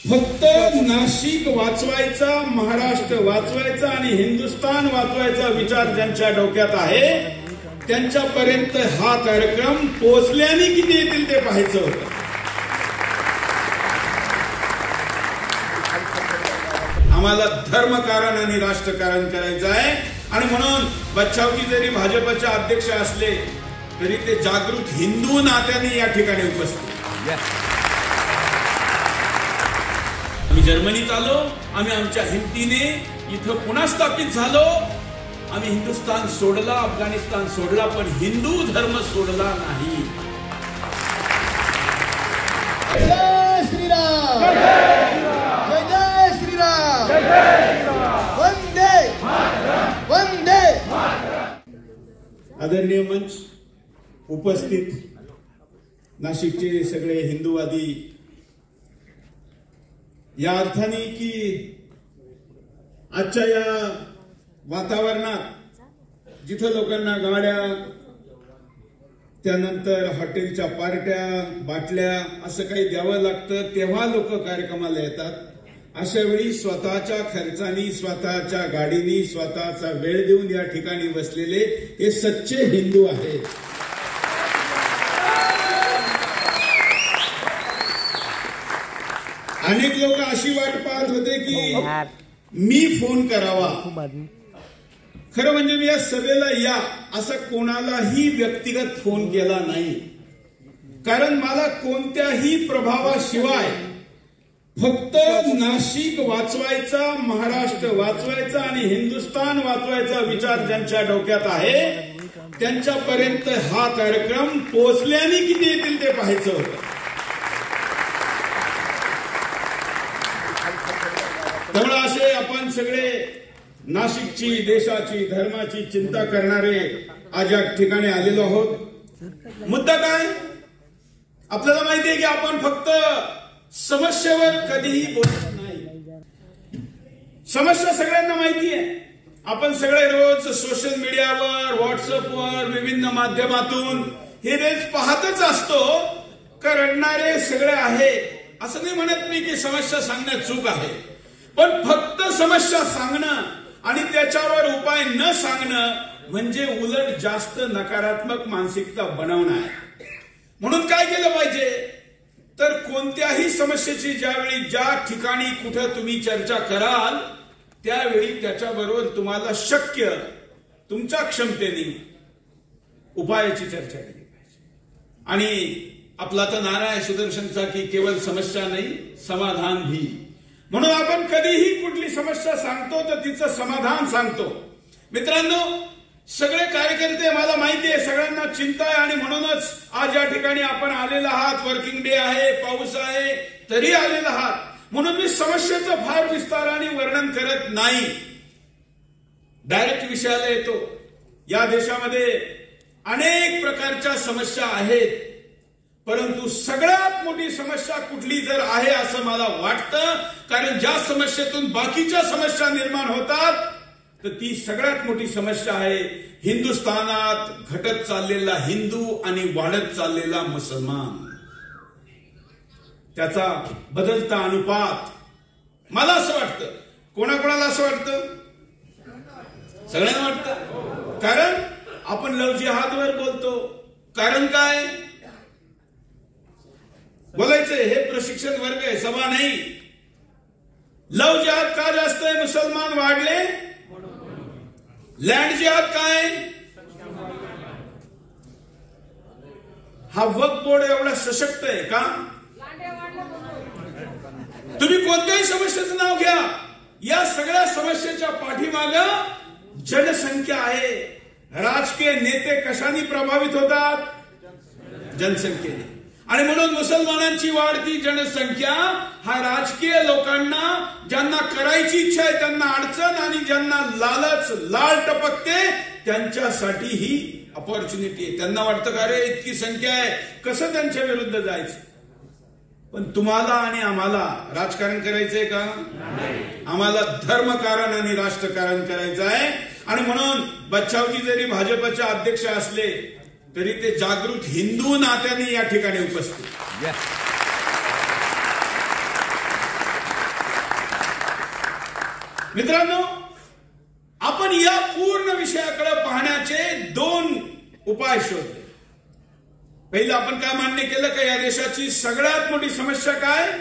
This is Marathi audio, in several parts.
फक्त नाशिक वाचवायचा, महाराष्ट्र वाचवायचा आणि हिंदुस्थान वाचवायचा विचार ज्यांच्या डोक्यात आहे त्यांच्यापर्यंत हा कार्यक्रम पोहोचल्याने किती येतील ते पाहायचं होतं. आम्हाला धर्मकारण आणि राष्ट्रकारण करायचं आहे आणि म्हणून बच्चावजी जरी भाजपचे अध्यक्ष असले तरी ते जागृत हिंदू नात्याने या ठिकाणी उपस्थित. आम्ही जर्मनीत आलो, आम्ही आमच्या हिमतीने इथं पुन्हा स्थापित झालो. आम्ही हिंदुस्थान सोडला, अफगाणिस्तान सोडला, पण हिंदू धर्म सोडला नाही. जय श्रीराम, जय जय श्रीराम, वंदे वंदे. आदरणीय मंच, उपस्थित नाशिकचे सगळे हिंदूवादी, या अर्थाने की आजच्या या वातावरणात जिथं लोकांना गाड्या, त्यानंतर हॉटेलच्या पार्ट्या, बाटल्या असं काही द्यावं लागतं तेव्हा लोक कार्यक्रमाला येतात. अशा वेळी स्वतःच्या खर्चानी, स्वतःच्या गाडीनी, स्वतःचा वेळ देऊन या ठिकाणी बसलेले हे सच्चे हिंदू आहेत. अनेक लोक अशी वाट पाहत होते की मी फोन करावा. खरं म्हणजे मी या सभेला या असा कोणालाही व्यक्तिगत फोन केला नाही, कारण मला कोणत्याही प्रभावाशिवाय फक्त नाशिक वाचवायचा, महाराष्ट्र वाचवायचा आणि हिंदुस्थान वाचवायचा विचार ज्यांच्या डोक्यात आहे त्यांच्यापर्यंत हा कार्यक्रम पोहोचल्याने किती येतील ते पाहायचं होतं. त्यामुळे असे आपण सगळे नाशिकची, देशाची, धर्माची चिंता करणारे आज या ठिकाणी आलेलो आहोत. मुद्दा काय? आपल्याला माहिती आहे की आपण फक्त समस्येवर कधीही बोलत नाही. समस्या सगळ्यांना माहिती आहे. आपण सगळे रोज सोशल मीडियावर, व्हॉट्सअपवर, विविध माध्यमातून हे रेज पाहतच असतो. का रडणारे सगळे आहे असं नाही म्हणत मी की समस्या सांगण्यात चूक आहे, पण फक्त समस्या सांगणं आणि त्याच्यावर उपाय न सांगणं म्हणजे उलट जास्त नकारात्मक मानसिकता बनवणं आहे. म्हणून काय केलं पाहिजे तर कोणत्याही समस्येची ज्यावेळी ज्या ठिकाणी कुठं तुम्ही चर्चा कराल त्यावेळी त्याच्याबरोबर तुम्हाला शक्य तुमच्या क्षमतेने उपायाची चर्चा केली पाहिजे. आणि आपला तर नारा आहे सुदर्शनचा की केवळ समस्या नाही, समाधान भी. म्हणून आपण कधीही कुठली समस्या सांगतो तर तिचं समाधान सांगतो. मित्रांनो, सगळे कार्यकर्ते मला माहिती आहे सगळ्यांना चिंता आहे आणि म्हणूनच आज या ठिकाणी आपण आलेला आहात. वर्किंग डे आहे, पाऊस आहे, तरी आलेला आहात. म्हणून मी समस्येचं फार विस्ताराने वर्णन करत नाही, डायरेक्ट विषयाला येतो. या देशामध्ये अनेक प्रकारच्या समस्या आहेत, परंतु सगळ्यात मोठी समस्या कुठली जर आहे असं मला वाटतं, कारण ज्या समस्येतून बाकीच्या समस्या निर्माण होतात तर ती सगळ्यात मोठी समस्या आहे हिंदुस्थानात घटत चाललेला हिंदू आणि वाढत चाललेला मुसलमान. त्याचा बदलता अनुपात. मला असं वाटतं, कोणाकोणाला असं वाटतं? सगळ्यांना वाटतं. कारण आपण लव जिहादवर बोलतो. कारण काय? बोलायचंय, हे प्रशिक्षण वर्ग आहे, सभा नाही. लव जिहाद का जास्त आहे? मुसलमान वाढले. लँड जिहाद काय? हा वक्फ बोर्ड एवढा सशक्त आहे का? तुम्ही कोणत्याही समस्येचं नाव घ्या, या सगळ्या समस्येच्या पाठीमागं जनसंख्या आहे. राजकीय नेते कशाने प्रभावित होतात? जनसंख्येने. आणि म्हणून मुसलमानांची वाढती जनसंख्या हा राजकीय लोकांना, ज्यांना करायची इच्छा आहे त्यांना अडचण, आणि ज्यांना लालच लाल टपकते त्यांच्यासाठी ही अपॉर्च्युनिटी आहे. त्यांना वाटतं का रे इतकी संख्या आहे, कसं त्यांच्या विरुद्ध जायचं? पण तुम्हाला आणि आम्हाला राजकारण करायचंय का? आम्हाला धर्मकारण आणि राष्ट्रकारण करायचं आहे. आणि म्हणून बच्चावजी जरी भाजपचे अध्यक्ष असले तरी ते जागृत हिंदू नात्याने या ठिकाणी उपस्थित. मित्रांनो, आपण या पूर्ण विषयाकडे पाहण्याचे 2 उपाय शोधले. पहिलं आपण काय मान्य केलं का या देशाची सगळ्यात मोठी समस्या काय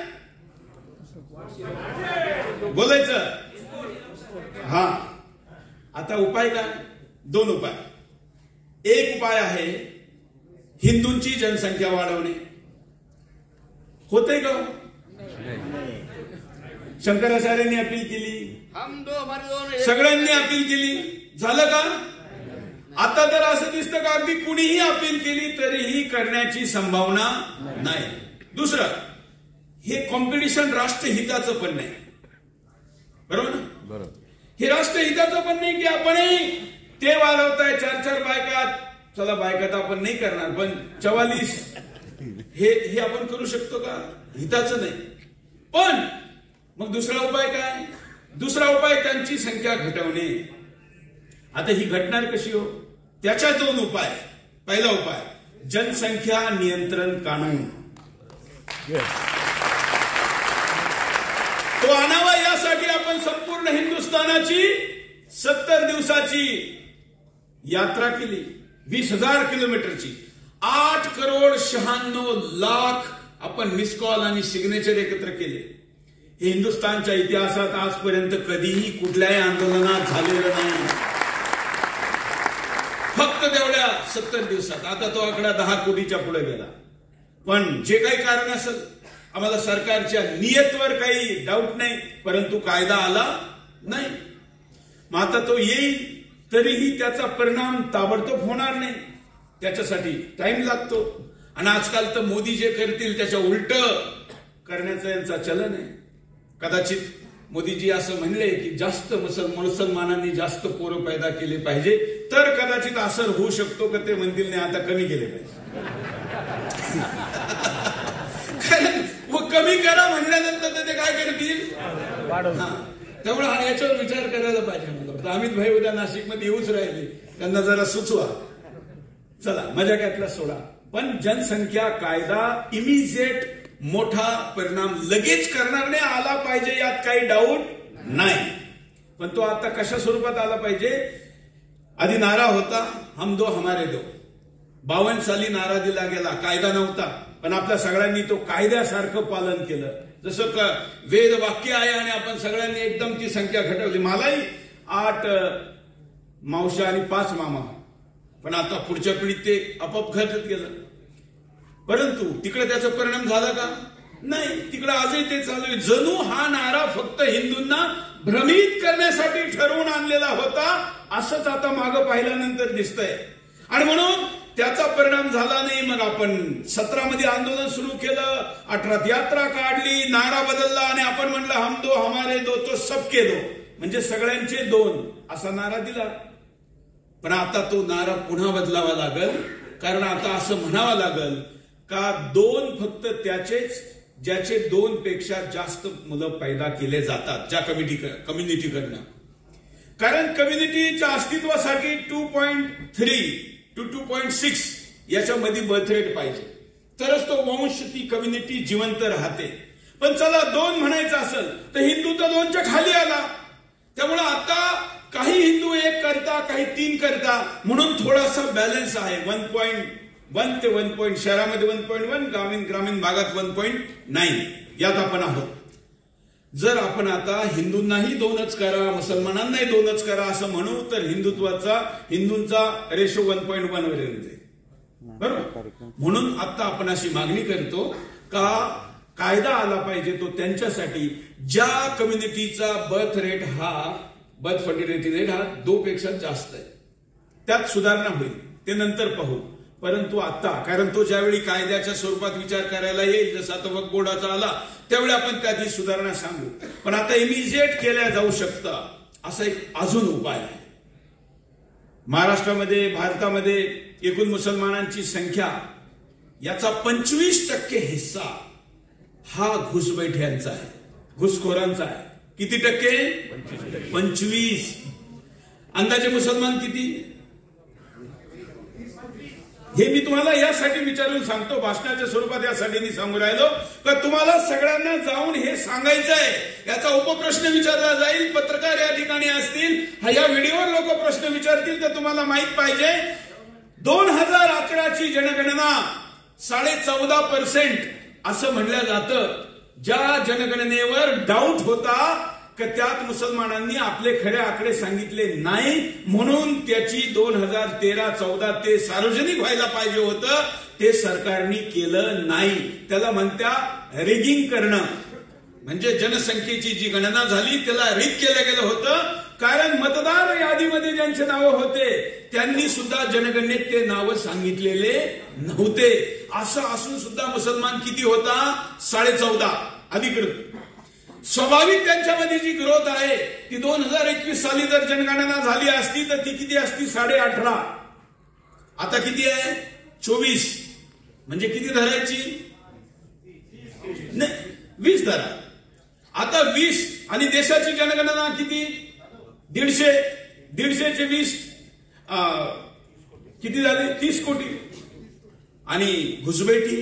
बोलायचं. हा, आता उपाय काय? 2 उपाय. एक उपाय आहे हिंदूंची जनसंख्या वाढवणे. होते का? शंकराचार्यांनी अपील केली, सगळ्यांनी अपील केली, झालं का? आता तर असं दिसतं का अगदी कुणीही अपील केली तरीही करण्याची संभावना नाही. दुसरं, हे कॉम्पिटिशन राष्ट्रहिताचं पण नाही. बरोबर ना? बरोबर. हे राष्ट्रहिताचं पण नाही की आपणही ते वाढवताय 4-4 बायका. चला बायका तर आपण नाही करणार, पण 44 हे आपण करू शकतो का? हिताचं नाही. पण मग दुसरा उपाय काय? दुसरा उपाय त्यांची संख्या घटवणे. आता ही घटणार कशी हो? त्याच्या 2 उपाय. पहिला उपाय जनसंख्या नियंत्रण कानून. तो आणावा यासाठी आपण संपूर्ण हिंदुस्थानाची 70 दिवसाची यात्रा केली. 20,000 किलोमीटरची. 8,96,00,000 आपण मिस कॉल आणि सिग्नेचर एकत्र केले. हे हिंदुस्थानच्या इतिहासात आजपर्यंत कधीही कुठल्याही आंदोलनात झालेलं नाही. फक्त तेवढ्या 70 दिवसात. आता तो आकडा 10 कोटीच्या पुढे गेला. पण जे काही कारण असेल, आम्हाला सरकारच्या नियतवर काही डाऊट नाही, परंतु कायदा आला नाही. मग आता तो येईल तरीही त्याचा परिणाम ताबडतोब होणार नाही. त्याच्यासाठी टाइम लागतो. आणि आजकाल तर मोदी जे करतील त्याच्या उलट करण्याचं यांचा चलन आहे. कदाचित मोदीजी असं म्हणले की जास्त मुसलमानांनी जास्त पोरं पैदा केले पाहिजे, तर कदाचित असर होऊ शकतो का ते म्हणतील नाही आता कमी केले पाहिजे. कमी करा म्हणल्यानंतर ते काय करतील? त्यामुळे याच्यावर विचार करायला पाहिजे. मला अमित भाई उद्या नाशिकमध्ये येऊच राहिले, त्यांना जरा सुचवा. चला मजाकातला सोडा. पण जनसंख्या कायदा इमिजिएट मोठा परिणाम लगेच करणार नाही, आला पाहिजे यात काही डाऊट नाही. पण तो आता कशा स्वरूपात आला पाहिजे? आधी नारा होता हम दो हमारे दो. 52 साली नारा दिला गेला, कायदा नव्हता. पण आपल्या सगळ्यांनी तो कायद्यासारखं पालन केलं. जसं वेद वाक्य आहे आणि आपण सगळ्यांनी एकदम ती संख्या घटवली. मलाही 8 मावश्या आणि 5 मामा. पण आता पुढच्या पिढीत ते आपोआप घटत गेलं. परंतु तिकडे त्याचा परिणाम झाला का? नाही. तिकडे आजही ते चालू आहे. जणू हा नारा फक्त हिंदूंना भ्रमित करण्यासाठी ठरवून आणलेला होता, असंच आता मागं पाहिल्यानंतर दिसतंय. आणि म्हणून त्याचा परिणाम झाला नाही. मग आपण 17 मध्ये आंदोलन सुरू केलं, 18 यात्रा काढली, नारा बदलला आणि आपण म्हणलं हम दो हमारे दो तो सबके दो, म्हणजे सगळ्यांचे 2 असा नारा दिला. पण आता तो नारा पुन्हा बदलावा लागल. कारण आता असं म्हणावं लागल का 2 फक्त त्याचेच ज्याचे 2 पेक्षा जास्त मुलं पैदा केले जातात ज्या कम्युनिटीकडनं. कारण कम्युनिटीच्या अस्तित्वासाठी 2.3 to 2.6 याच्यामध्ये बर्थ रेट पाहिजे, तरच तो वंश ती कम्युनिटी जिवंत राहते. पण चला 2 म्हणायचं असेल तर हिंदू तर 2च्या खाली आला. त्यामुळे आता काही हिंदू 1 करता, काही 3 करता, म्हणून थोडासा बॅलन्स आहे. 1.1 ते 1. शहरामध्ये 1.1, ग्रामीण भागात 1.9 यात आपण आहोत. जर आपण आता हिंदूंनाही 2च करा, मुसलमानांनाही 2च करा असं म्हणू तर हिंदूंचा रेशो 1.1 वर येते. बरोबर. म्हणून आता आपण अशी मागणी करतो का कायदा आला पाहिजे तो त्यांच्यासाठी ज्या कम्युनिटीचा बर्थ फर्टिलिटी रेट हा 2 पेक्षा जास्त आहे. त्यात सुधारणा होईल, ते नंतर पाहू. परंतु आता, कारण तो ज्यावेळी कायद्याच्या स्वरूपात विचार करायला येईल, जसं आता वक्फ बोर्डाचा आला त्यावेळी आपण त्याची सुधारणा सांगू. पण आता इमिजिएट केल्या जाऊ शकतं असा एक अजून उपाय आहे. महाराष्ट्रामध्ये, भारतामध्ये एकूण मुसलमानांची संख्या याचा 25% हिस्सा हा घुसबैठ्यांचा आहे, घुसखोरांचा आहे. किती टक्के? 25. अंदाजे मुसलमान किती? हे मी तुम्हाला यासाठी विचारून सांगतो, भाषणाच्या स्वरूपात यासाठी मी सांगू राहिलो का तुम्हाला सगळ्यांना जाऊन हे सांगायचं आहे. याचा उपप्रश्न विचारला जाईल, पत्रकार या ठिकाणी असतील, या व्हिडिओवर लोक प्रश्न विचारतील, तर तुम्हाला माहित पाहिजे 2011ची जनगणना 14.5% असं म्हणलं जातं. ज्या जनगणनेवर डाऊट होता की त्यात मुसलमानांनी आपले खरे आकडे सांगितले नाही, म्हणून त्याची 2013-14 ते सार्वजनिक व्हायला पाहिजे होतं, ते सरकारने केलं नाही. त्याला म्हणत्या रिगिंग करणं. म्हणजे जनसंख्येची जी गणना झाली त्याला रिग केलं गेलं होतं, कारण मतदार यादीमध्ये ज्यांचे नावं होते त्यांनी सुद्धा जनगणनेत ते नावं सांगितलेले नव्हते. असं असून सुद्धा मुसलमान किती होता? 14.5 अधिकृत. स्वाभाविक त्यांच्यामध्ये जी ग्रोथ आहे ती 2021 साली जर जनगणना झाली असती तर ती किती असती? 18.5. आता किती आहे? 24. म्हणजे किती धरायची? नाही, 20 धरा. आता 20 आणि देशाची जनगणना किती? 150. 150चे 20 किती झाले? 30 कोटी. आणि घुसबैठी.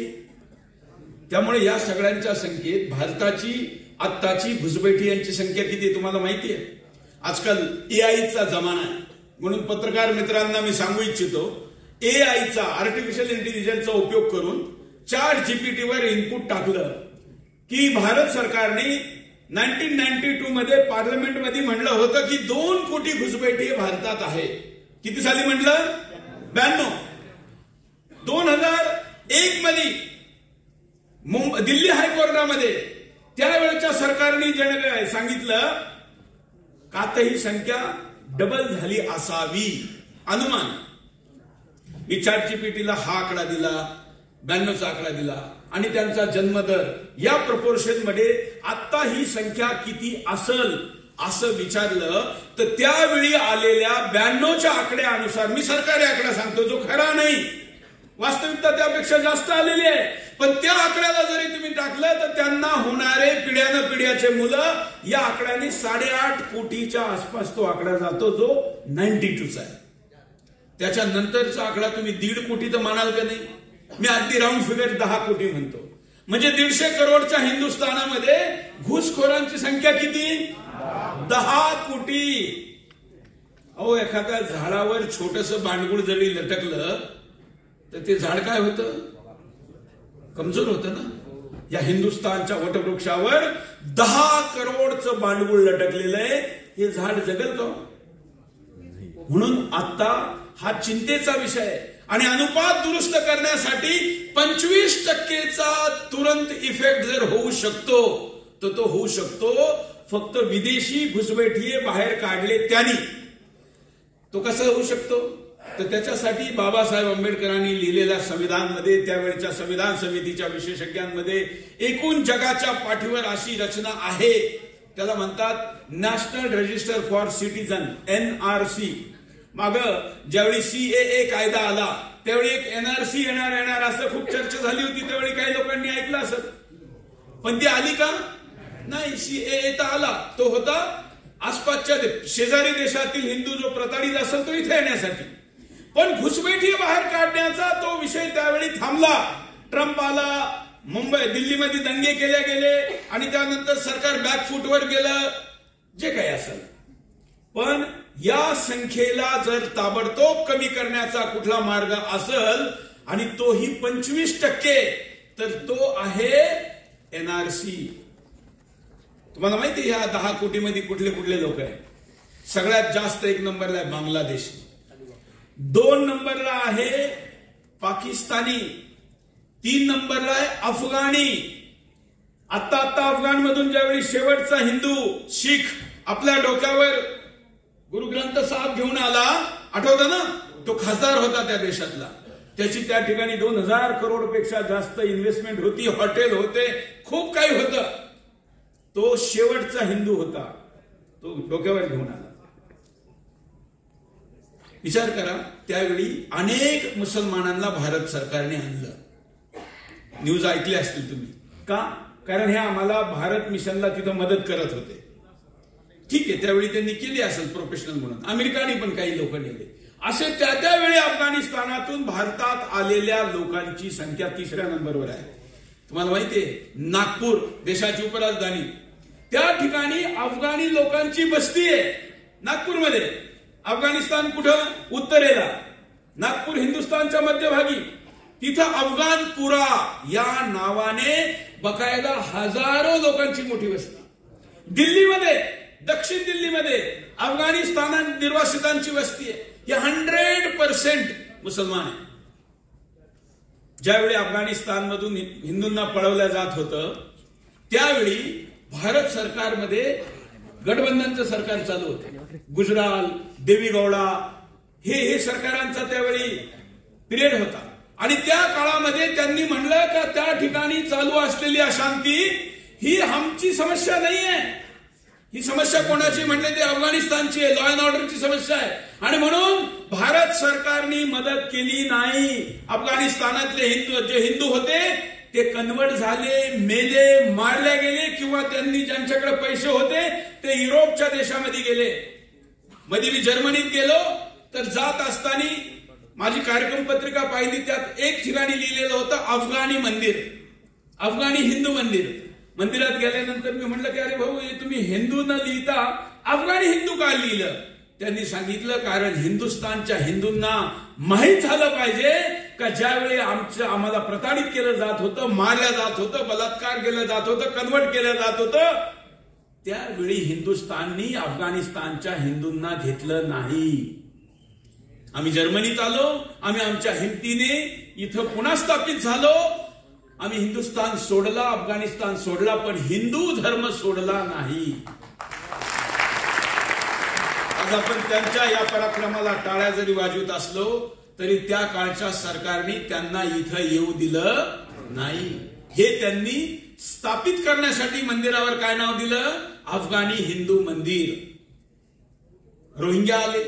त्यामुळे या सगळ्यांच्या संख्येत भारताची आत्ताची घुसबैठी यांची संख्या किती तुम्हाला माहिती आहे? आजकाल एआयचा जमाना आहे, म्हणून पत्रकार मित्रांना मी सांगू इच्छितो, एआयचा आर्टिफिशियल इंटेलिजन्सचा उपयोग करून ChatGPT वर इनपुट टाकलं की भारत सरकारने 1992 मध्ये पार्लमेंटमध्ये म्हणलं होतं की 2 कोटी घुसबैठी भारतात आहे. किती साली म्हटलं? 92. 2001 मध्ये दिल्ली हायकोर्टामध्ये त्यावेळच्या सरकारने सांगितलं का आता ही संख्या डबल झाली असावी. अनुमान. मी ChatGPTला हा आकडा दिला, 92चा आकडा दिला आणि त्यांचा जन्मदर या प्रपोर्शन मध्ये आता ही संख्या किती असल असं विचारलं तर त्यावेळी आलेल्या 92च्या आकड्यानुसार, मी सरकारी आकडा सांगतो जो खरा नाही, वास्तविकता त्यापेक्षा जास्त आलेली आहे, पण त्या आकड्याला जरी तुम्ही टाकलं तर त्यांना होणारे पिढ्यानं पिढ्याचे मुलं या आकड्याने 8.5 कोटीच्या आसपास तो आकडा जातो जो 92चा आहे. त्याच्यानंतरचा आकडा तुम्ही 1.5 कोटी तर मानाल का नाही? मी अगदी राऊंड फिगर 10 कोटी म्हणतो. म्हणजे 150 करोडच्या हिंदुस्थानामध्ये घुसखोरांची संख्या किती? 10 कोटी. अहो, एखाद्या झाडावर छोटस बांडगुळ जरी लटकलं तर ते झाड काय होतं? कमजोर होतं ना. या हिंदुस्थानच्या वटवृक्षावर 10 करोडचं बांडगुळ लटकलेलं आहे. हे झाड जगल का? म्हणून आता हा चिंतेचा विषय आहे आणि अनुपात दुरुस्त करण्यासाठी 25%चा तुरंत इफेक्ट जर होऊ शकतो तर तो होऊ शकतो फक्त विदेशी घुसबैठीये बाहेर काढले त्यांनी. तो कसा होऊ शकतो? तर त्याच्यासाठी बाबासाहेब आंबेडकरांनी लिहिलेल्या संविधानमध्ये, त्यावेळच्या संविधान समितीच्या विशेषज्ञांमध्ये एकूण जगाच्या पाठीवर अशी रचना आहे, त्याला म्हणतात national register for citizen, NRC. माग ज्यावेळी CAA कायदा आला त्यावेळी एक NRC येणार असं खूप चर्चा झाली होती. त्यावेळी काही लोकांनी ऐकलं असं, पण ती आली का? नाही. CAA तर आला, तो होता आसपासच्या शेजारी देशातील हिंदू जो प्रताडित असेल तो इथे येण्यासाठी, पण घुसबैठी बाहेर काढण्याचा तो विषय त्यावेळी थांबला. ट्रम्प आला, दिल्लीमध्ये दंगे केले गेले आणि त्यानंतर सरकार बॅकफूटवर गेलं, जे काही असेल. पण या संख्येला जर ताबडतोब कमी करण्याचा कुठला मार्ग असेल आणि तोही 25%, तर तो आहे NRC. तुम्हाला माहिती ह्या 10 कोटीमध्ये कुठले कुठले लोक आहेत? सगळ्यात जास्त 1 नंबरला आहे बांगलादेश, 2 नंबरला आहे पाकिस्तानी, 3 नंबरला आहे अफगाणी. आता अफगाणमधून ज्यावेळी शेवटचा हिंदू शीख आपल्या डोक्यावर गुरु ग्रंथ साहेब घेऊन आला, आठवतं ना? तो खासदार होता त्या देशातला. त्याची त्या ठिकाणी 2000 करोड पेक्षा जास्त इन्व्हेस्टमेंट होती, हॉटेल होते, खूप काही होतं. तो शेवटचा हिंदू होता, तो डोक्यावर घेऊन आला. विचार करा, त्यावेळी अनेक मुसलमानांना भारत सरकारने आणलं. न्यूज ऐकले असतील तुम्ही. का? कारण हे आम्हाला भारत मिशनला तिथं मदत करत होते. ठीक आहे, त्यावेळी त्यांनी केली असेल प्रोफेशनल म्हणून. अमेरिकाने पण काही लोक नेले. असे त्या त्यावेळी अफगाणिस्तानातून भारतात आलेल्या लोकांची संख्या 3ऱ्या नंबरवर आहे. तुम्हाला माहितीये नागपूर देशाची उपराजधानी, त्या ठिकाणी अफगाणी लोकांची वस्ती आहे. नागपूरमध्ये. अफगाणिस्तान कुठं? उत्तरेला. नागपूर हिंदुस्थानच्या मध्यभागी. तिथं अफगाणपुरा या नावाने बकायदा हजारो लोकांची मोठी वस्ती. दिल्लीमध्ये, दक्षिण दिल्लीमध्ये अफगाणिस्तान निर्वासितांची वस्ती आहे. हे 100% मुसलमान आहे. ज्यावेळी अफगाणिस्तानमधून हिंदूंना पळवलं जात होतं त्यावेळी भारत सरकारमध्ये गठबंधनचं सरकार चालू होतं. गुजराल, देवीगौडा हे सरकारांचा त्यावेळी पिरियड होता. आणि त्या काळामध्ये त्यांनी म्हणलं का त्या ठिकाणी चालू असलेली अशांती ही आमची समस्या नाहीये. ही समस्या कोणाची म्हटले ते अफगाणिस्तानची आहे. लॉ अँड ऑर्डरची समस्या आहे. आणि म्हणून भारत सरकारने मदत केली नाही. अफगाणिस्तानातले जे हिंदू होते ते कन्वर्ट झाले, मेले, मारले गेले, किंवा त्यांनी ज्यांच्याकडे पैसे होते ते युरोपच्या देशामध्ये गेले. मध्ये मी जर्मनीत गेलो तर जात असताना माझी कार्यक्रम पत्रिका पाहिली, त्यात एक ठिकाणी लिहिलेलं होतं अफगाणी मंदिर, अफगाणी हिंदू मंदिर. मंदिरात गेल्यानंतर मी म्हटलं की अरे भाऊ, तुम्ही हिंदू न लिहिता अफगाणी हिंदू का लिहिलं? त्यांनी सांगितलं कारण हिंदुस्थानच्या हिंदूंना माहीत झालं पाहिजे का ज्यावेळी आम्हाला प्रताडित केलं जात होतं, मारलं जात होतं, बलात्कार केलं जात होतं, कन्वर्ट केलं जात होतं, त्यावेळी हिंदुस्थाननी अफगाणिस्तानच्या हिंदूंना घेतलं नाही. आम्ही जर्मनीत आलो, आम्ही आमच्या हिमतीने इथं पुन्हा स्थापित झालो. आम्ही हिंदुस्थान सोडला, अफगाणिस्तान सोडला, पण हिंदू धर्म सोडला नाही. आज आपण त्यांच्या या पराक्रमाला टाळ्या जरी वाजवत असलो तरी त्या काळच्या सरकारने त्यांना इथं येऊ दिलं नाही. हे त्यांनी स्थापित करण्यासाठी मंदिरावर काय नाव दिलं? अफगाणी हिंदू मंदिर. रोहिंग्या आले.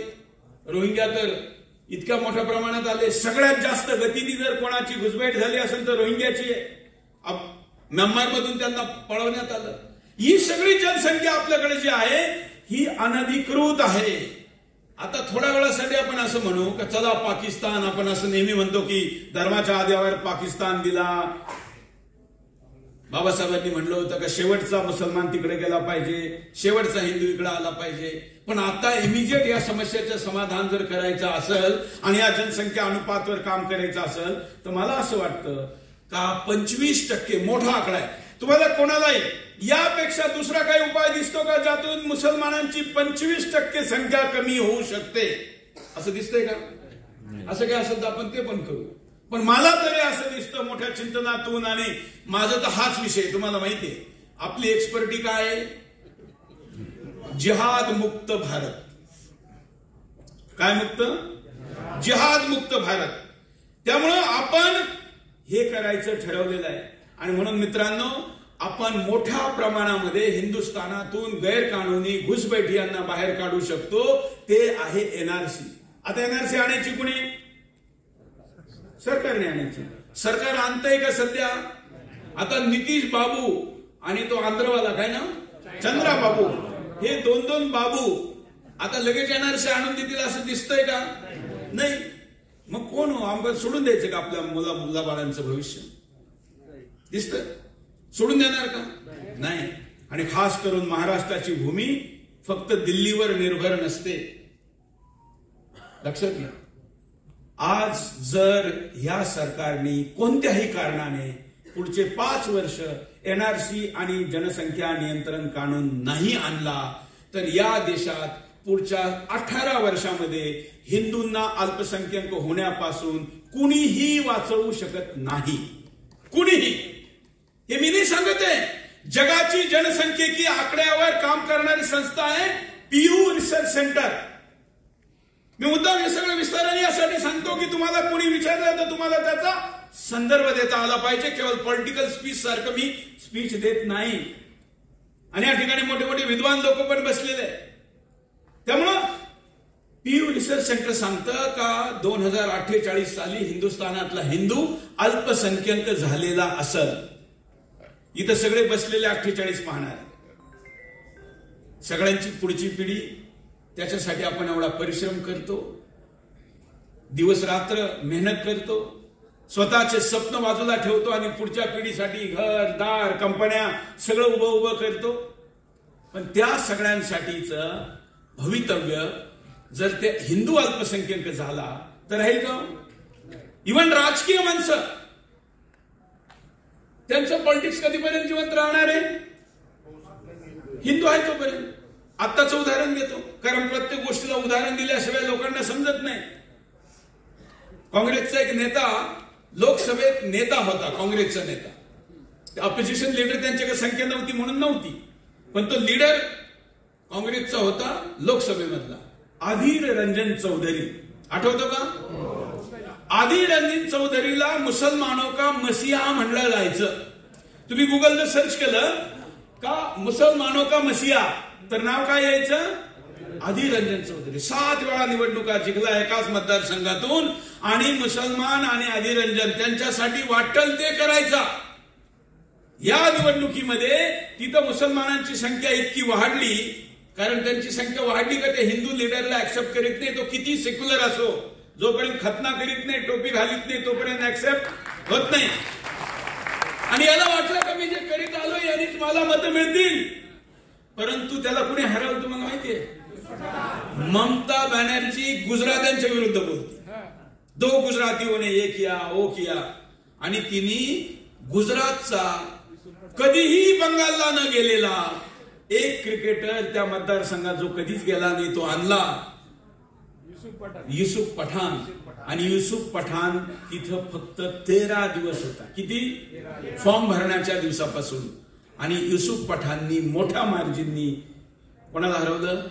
रोहिंग्या तर इतक्या मोठ्या प्रमाणात आले. सगळ्यात जास्त गतीने जर कोणाची घुसपैठ झाली असेल तर रोहिंग्याची आहे. म्यानमार मधून त्यांना पळवण्यात आलं. ही सगळी जनसंख्या आपल्याकडे जी आहे ही अनधिकृत आहे. आता थोड्या वेळासाठी आपण असं म्हणू का चला पाकिस्तान, आपण असं नेहमी म्हणतो की धर्माच्या आधारावर पाकिस्तान दिला. बाबासाहेबांनी म्हणलं होतं का शेवटचा मुसलमान तिकडे गेला पाहिजे, शेवटचा हिंदू इकडे आला पाहिजे. पण आता इमिजिएट या समस्येचं समाधान जर करायचं असेल आणि या जनसंख्या अनुपातवर काम करायचं असेल तर मला असं वाटतं का 25% मोठा आकडा आहे. तुम्हाला कोणालाही यापेक्षा दुसरा काही उपाय दिसतो का ज्यातून मुसलमानांची 25% संख्या कमी होऊ शकते? असं दिसतंय का? असं काय असेल तर आपण ते पण करू. पण मला तरी असं दिसतं मोठ्या चिंतनातून, आणि माझं तर हाच विषय तुम्हाला माहितीये. आपली एक्सपर्टी काय आहे? जिहाद मुक्त भारत. काय मुक्त? जिहाद मुक्त भारत. त्यामुळं आपण हे करायचं ठरवलेलं आहे. आणि म्हणून मित्रांनो, आपण मोठ्या प्रमाणामध्ये हिंदुस्थानातून गैरकानूनी घुसपैठियांना बाहेर काढू शकतो. ते आहे एनआरसी. आता एनआरसी आणायची कुणी? सरकारने आणायची. सरकार आणतंय का सध्या? आता नितीश बाबू आणि तो आंध्रवाला काय ना चंद्रा बाबू, हे दोन बाबू आता लगेच एनआरसी आणून देतील असं दिसतंय का? नाही. मग कोण हो? आम्हाला सोडून द्यायचं का आपल्या मुलाबाळांचं भविष्य? दिसतं? सोडून देणार का? नाही. आणि खास करून महाराष्ट्राची भूमी फक्त दिल्लीवर निर्भर नसते. लक्षात घ्या. आज जर या सरकारने कोणत्याही कारणाने पुढचे 5 वर्ष एनआरसी आणि जनसंख्या नियंत्रण कानून नाही आणला तर या देशात पुढच्या 18 वर्षामध्ये हिंदूंना अल्पसंख्याक होण्यापासून कुणीही वाचवू शकत नाही. कुणीही. हे मी नाही सांगत आहे. जगाची जनसंख्येची आकड्यावर काम करणारी संस्था आहे पीयू रिसर्च सेंटर. मी मुद्दाम हे सगळं विस्ताराने यासाठी सांगतो की तुम्हाला कोणी विचारलं तर तुम्हाला त्याचा संदर्भ देता आला पाहिजे. केवळ पॉलिटिकल स्पीच सारखं मी स्पीच देत नाही. आणि या ठिकाणी मोठे मोठे विद्वान लोक पण बसलेले आहेत. त्यामुळं पीयू रिसर्च सेंटर सांगतं का 2048 साली हिंदुस्थानातला हिंदू अल्पसंख्याक झालेला असेल. इथं सगळे बसलेले 48 पाहणार. सगळ्यांची पुढची पिढी, त्याच्यासाठी आपण एवढा परिश्रम करतो. दिवस रात्र मेहनत करतो, स्वतःचे स्वप्न बाजूला ठेवतो आणि पुढच्या पिढीसाठी घर दार कंपन्या सगळं उभं करतो. पण त्या सगळ्यांसाठीच भवितव्य जर ते हिंदू अल्पसंख्याक झाला तर राहील का? इव्हन राजकीय माणसं त्यांचं पॉलिटिक्स कधीपर्यंत जिवंत राहणार आहे? हिंदू आहे तोपर्यंत. आत्ताचं उदाहरण देतो, कारण प्रत्येक गोष्टीला उदाहरण दिल्याशिवाय लोकांना समजत नाही. काँग्रेसचा एक नेता लोकसभेत नेता होता, काँग्रेसचा नेता. ऑपोजिशन लीडर त्यांच्याकडे संख्या नव्हती म्हणून नव्हती, पण तो लीडर काँग्रेसचा होता लोकसभेमधला, अधीर रंजन चौधरी. आठवतो का? अधीर रंजन चौधरीला मुसलमानों का मसीहा म्हणलं जायचं. तुम्ही गुगलला सर्च केलं का मुसलमानों का मसीहा तर नाव काय यायचं? अधीर रंजन चौधरी. 7 वेळा निवडणुका जिंकला एकाच मतदारसंघातून, आणि मुसलमान आणि अधीर रंजन त्यांच्यासाठी वाटल ते करायचा. या निवडणुकीमध्ये तिथं मुसलमानांची संख्या इतकी वाढली, कारण त्यांची संख्या वाढली का ते हिंदू लीडरला ऍक्सेप्ट करीत नाही. तो किती सेक्युलर असो, जोपर्यंत खतना करीत नाही, टोपी घालीत नाही, तोपर्यंत ऍक्सेप्ट होत नाही. आणि याला वाटलं का मी जे करीत आलो यांनीच मला मतं मिळतील. परंतु त्याला कुणी हरवलं तुम्हाला माहितीये? ममता बॅनर्जी गुजरात्यांच्या विरुद्ध बोलते. 2 गुजरातियों ने ये किया वो किया, आणि तिने गुजरातचा कधीही बंगालला न गेलेला एक क्रिकेटर त्या मतदारसंघात जो कधीच गेला नाही तो आणला, युसुफ पठाण. आणि युसुफ पठाण तिथं फक्त 13 दिवस होता. किती? फॉर्म भरण्याच्या दिवसापासून. आणि युसुफ पठाणनी मोठ्या मार्जिननी कोणाला हरवलं?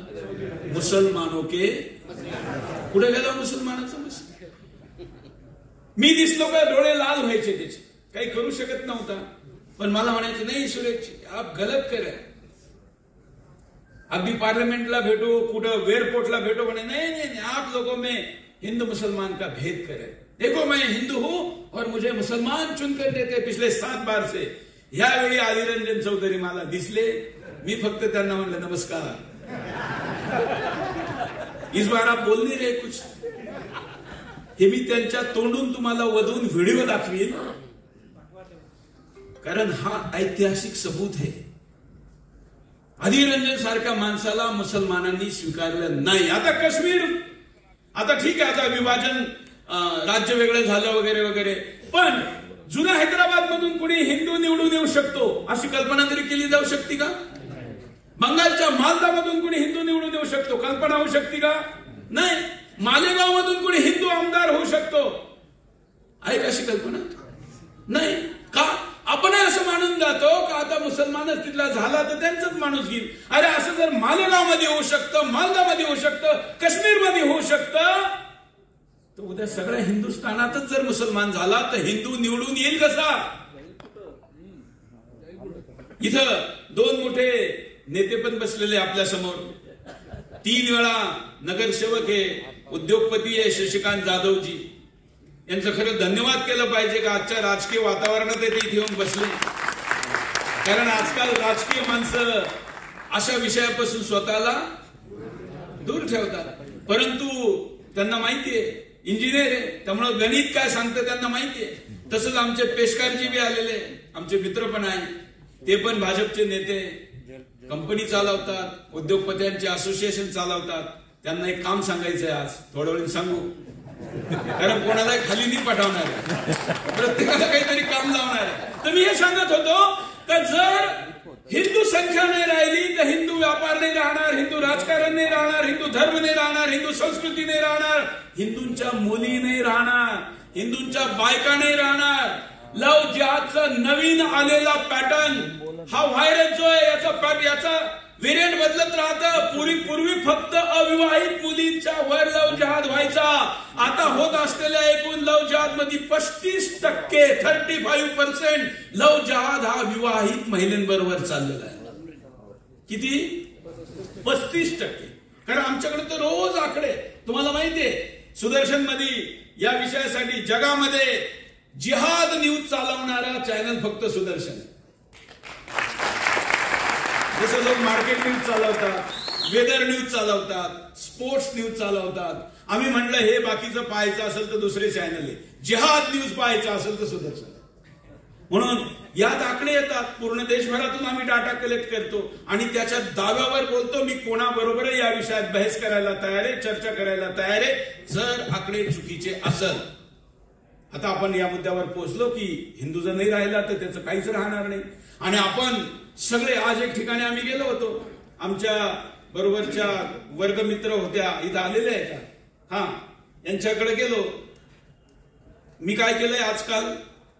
मुसलमानों के. कुठे गेला मुसलमानाचा मसीहा? मी दिसलो का डोळे लाल व्हायचे त्याचे, काही करू शकत नव्हता. पण मला म्हणायचं नाही सुरेश आप गलत करे. अगदी पार्लियामेंटला भेटो, कुठं एयरपोर्टला भेटो, म्हणे नहीं नहीं आप लोगों में हिंदू मुसलमान का भेद करे. देखो मैं हिंदू हूं और मुझे मुसलमान चुनकर देते पिछले 7 बार से. यावेळी अधीर रंजन चौधरी मला दिसले, मी फक्त त्यांना म्हणलं नमस्कार, इस बार आप बोल नहीं रहे कुछ. हे मी त्यांच्या तोंडून तुम्हाला वधून व्हिडिओ दाखवील, कारण हा ऐतिहासिक सबूत आहे. अधीर रंजन सारख्या माणसाला मुसलमानांनी स्वीकारलं नाही. आता काश्मीर, आता ठीक आहे, आता विभाजन, राज्य वेगळं झालं वगैरे वगैरे, पण जुन्या हैदराबाद मधून कुणी हिंदू निवडून येऊ शकतो अशी कल्पना तरी केली जाऊ शकते का? बंगालच्या मालदा मधून कुणी हिंदू निवडून येऊ शकतो, कल्पना होऊ शकते का? नाही. मालेगाव मधून कुणी हिंदू आमदार होऊ शकतो, आहे का अशी कल्पना? नाही. का? आपण असं मानून जातो का आता मुसलमानच तिथला झाला तर त्यांचाच माणूस घेईल. अरे असं जर मालेगाव मध्ये होऊ शकतं, मालदामध्ये होऊ शकतं, काश्मीर मध्ये होऊ शकतं, तर उद्या सगळ्या हिंदुस्थानातच जर मुसलमान झाला तर हिंदू निवडून येईल कसा? इथं 2 मोठे नेते पण बसलेले आपल्या समोर. 3 वेळा नगरसेवक आहे, उद्योगपती आहे शशिकांत जाधवजी. यांचं खरं धन्यवाद केलं पाहिजे का आजच्या राजकीय वातावरणात ते इथे येऊन बसले. कारण आजकाल राजकीय माणसं अशा विषयापासून स्वतःला दूर ठेवतात. परंतु त्यांना माहितीये इंजिनियर आहे, त्यामुळे गणित काय सांगतं त्यांना माहितीये. तसंच आमचे पेशकारजी बी आलेले, आमचे मित्र पण आहे, ते पण भाजपचे नेते, कंपनी चालवतात, उद्योगपत्यांचे असोसिएशन चालवतात. त्यांना एक काम सांगायचंय आज, थोड्या वेळ सांगू, कारण कोणाला खाली नाही पाठवणार आहे, प्रत्येकाला काहीतरी काम लावणार आहे. तर मी हे सांगत होतो का जर हिंदू संख्या नाही राहिली तर हिंदू व्यापार नाही राहणार, हिंदू राजकारण नाही राहणार, हिंदू धर्म नाही राहणार, हिंदू संस्कृती नाही राहणार, हिंदूंच्या मुली नाही राहणार, हिंदूंच्या बायका नाही राहणार. लव जिहादचा नवीन आलेला पॅटर्न, हा व्हायरस जो आहे याचा व्हेरियंट बदलत राहतं. पूर्वी फक्त अविवाहित मुलींच्या वर लव जिहाद व्हायचा. आता होत असलेल्या एकूण लव जिहाद मध्ये 35% 35% लव जिहाद हा विवाहित महिलांबरोबर चाललेला आहे. किती? 35%. कारण आमच्याकडे तर रोज आकडे, तुम्हाला माहितीये सुदर्शन मध्ये या विषयासाठी जगामध्ये जिहाद न्यूज चालवणारा चॅनल फक्त सुदर्शन. जसं लोक मार्केट न्यूज चालवतात, वेदर न्यूज चालवतात, स्पोर्ट्स न्यूज चालवतात, आम्ही म्हणलं हे बाकीचं पाहायचं असेल तर दुसरे चॅनल आहे, जिहाद न्यूज पाहायचं असेल तर सुदर्शन. म्हणून यात आकडे येतात, पूर्ण देशभरातून आम्ही डाटा कलेक्ट करतो आणि त्याच्या दाव्यावर बोलतो. मी कोणाबरोबर या विषयात बहस करायला तयार आहे, चर्चा करायला तयार आहे, जर आकडे चुकीचे असेल. आता आपण या मुद्द्यावर पोहोचलो की हिंदू जर नाही राहिला तर त्याचं काहीच राहणार नाही. आणि आपण सगळे आज एक ठिकाणी आम्ही गेलो होतो, आमच्या बरोबरच्या वर्गमित्र होत्या इथं आलेल्या आहेत, हा, यांच्याकडे गेलो. मी काय केलंय, आजकाल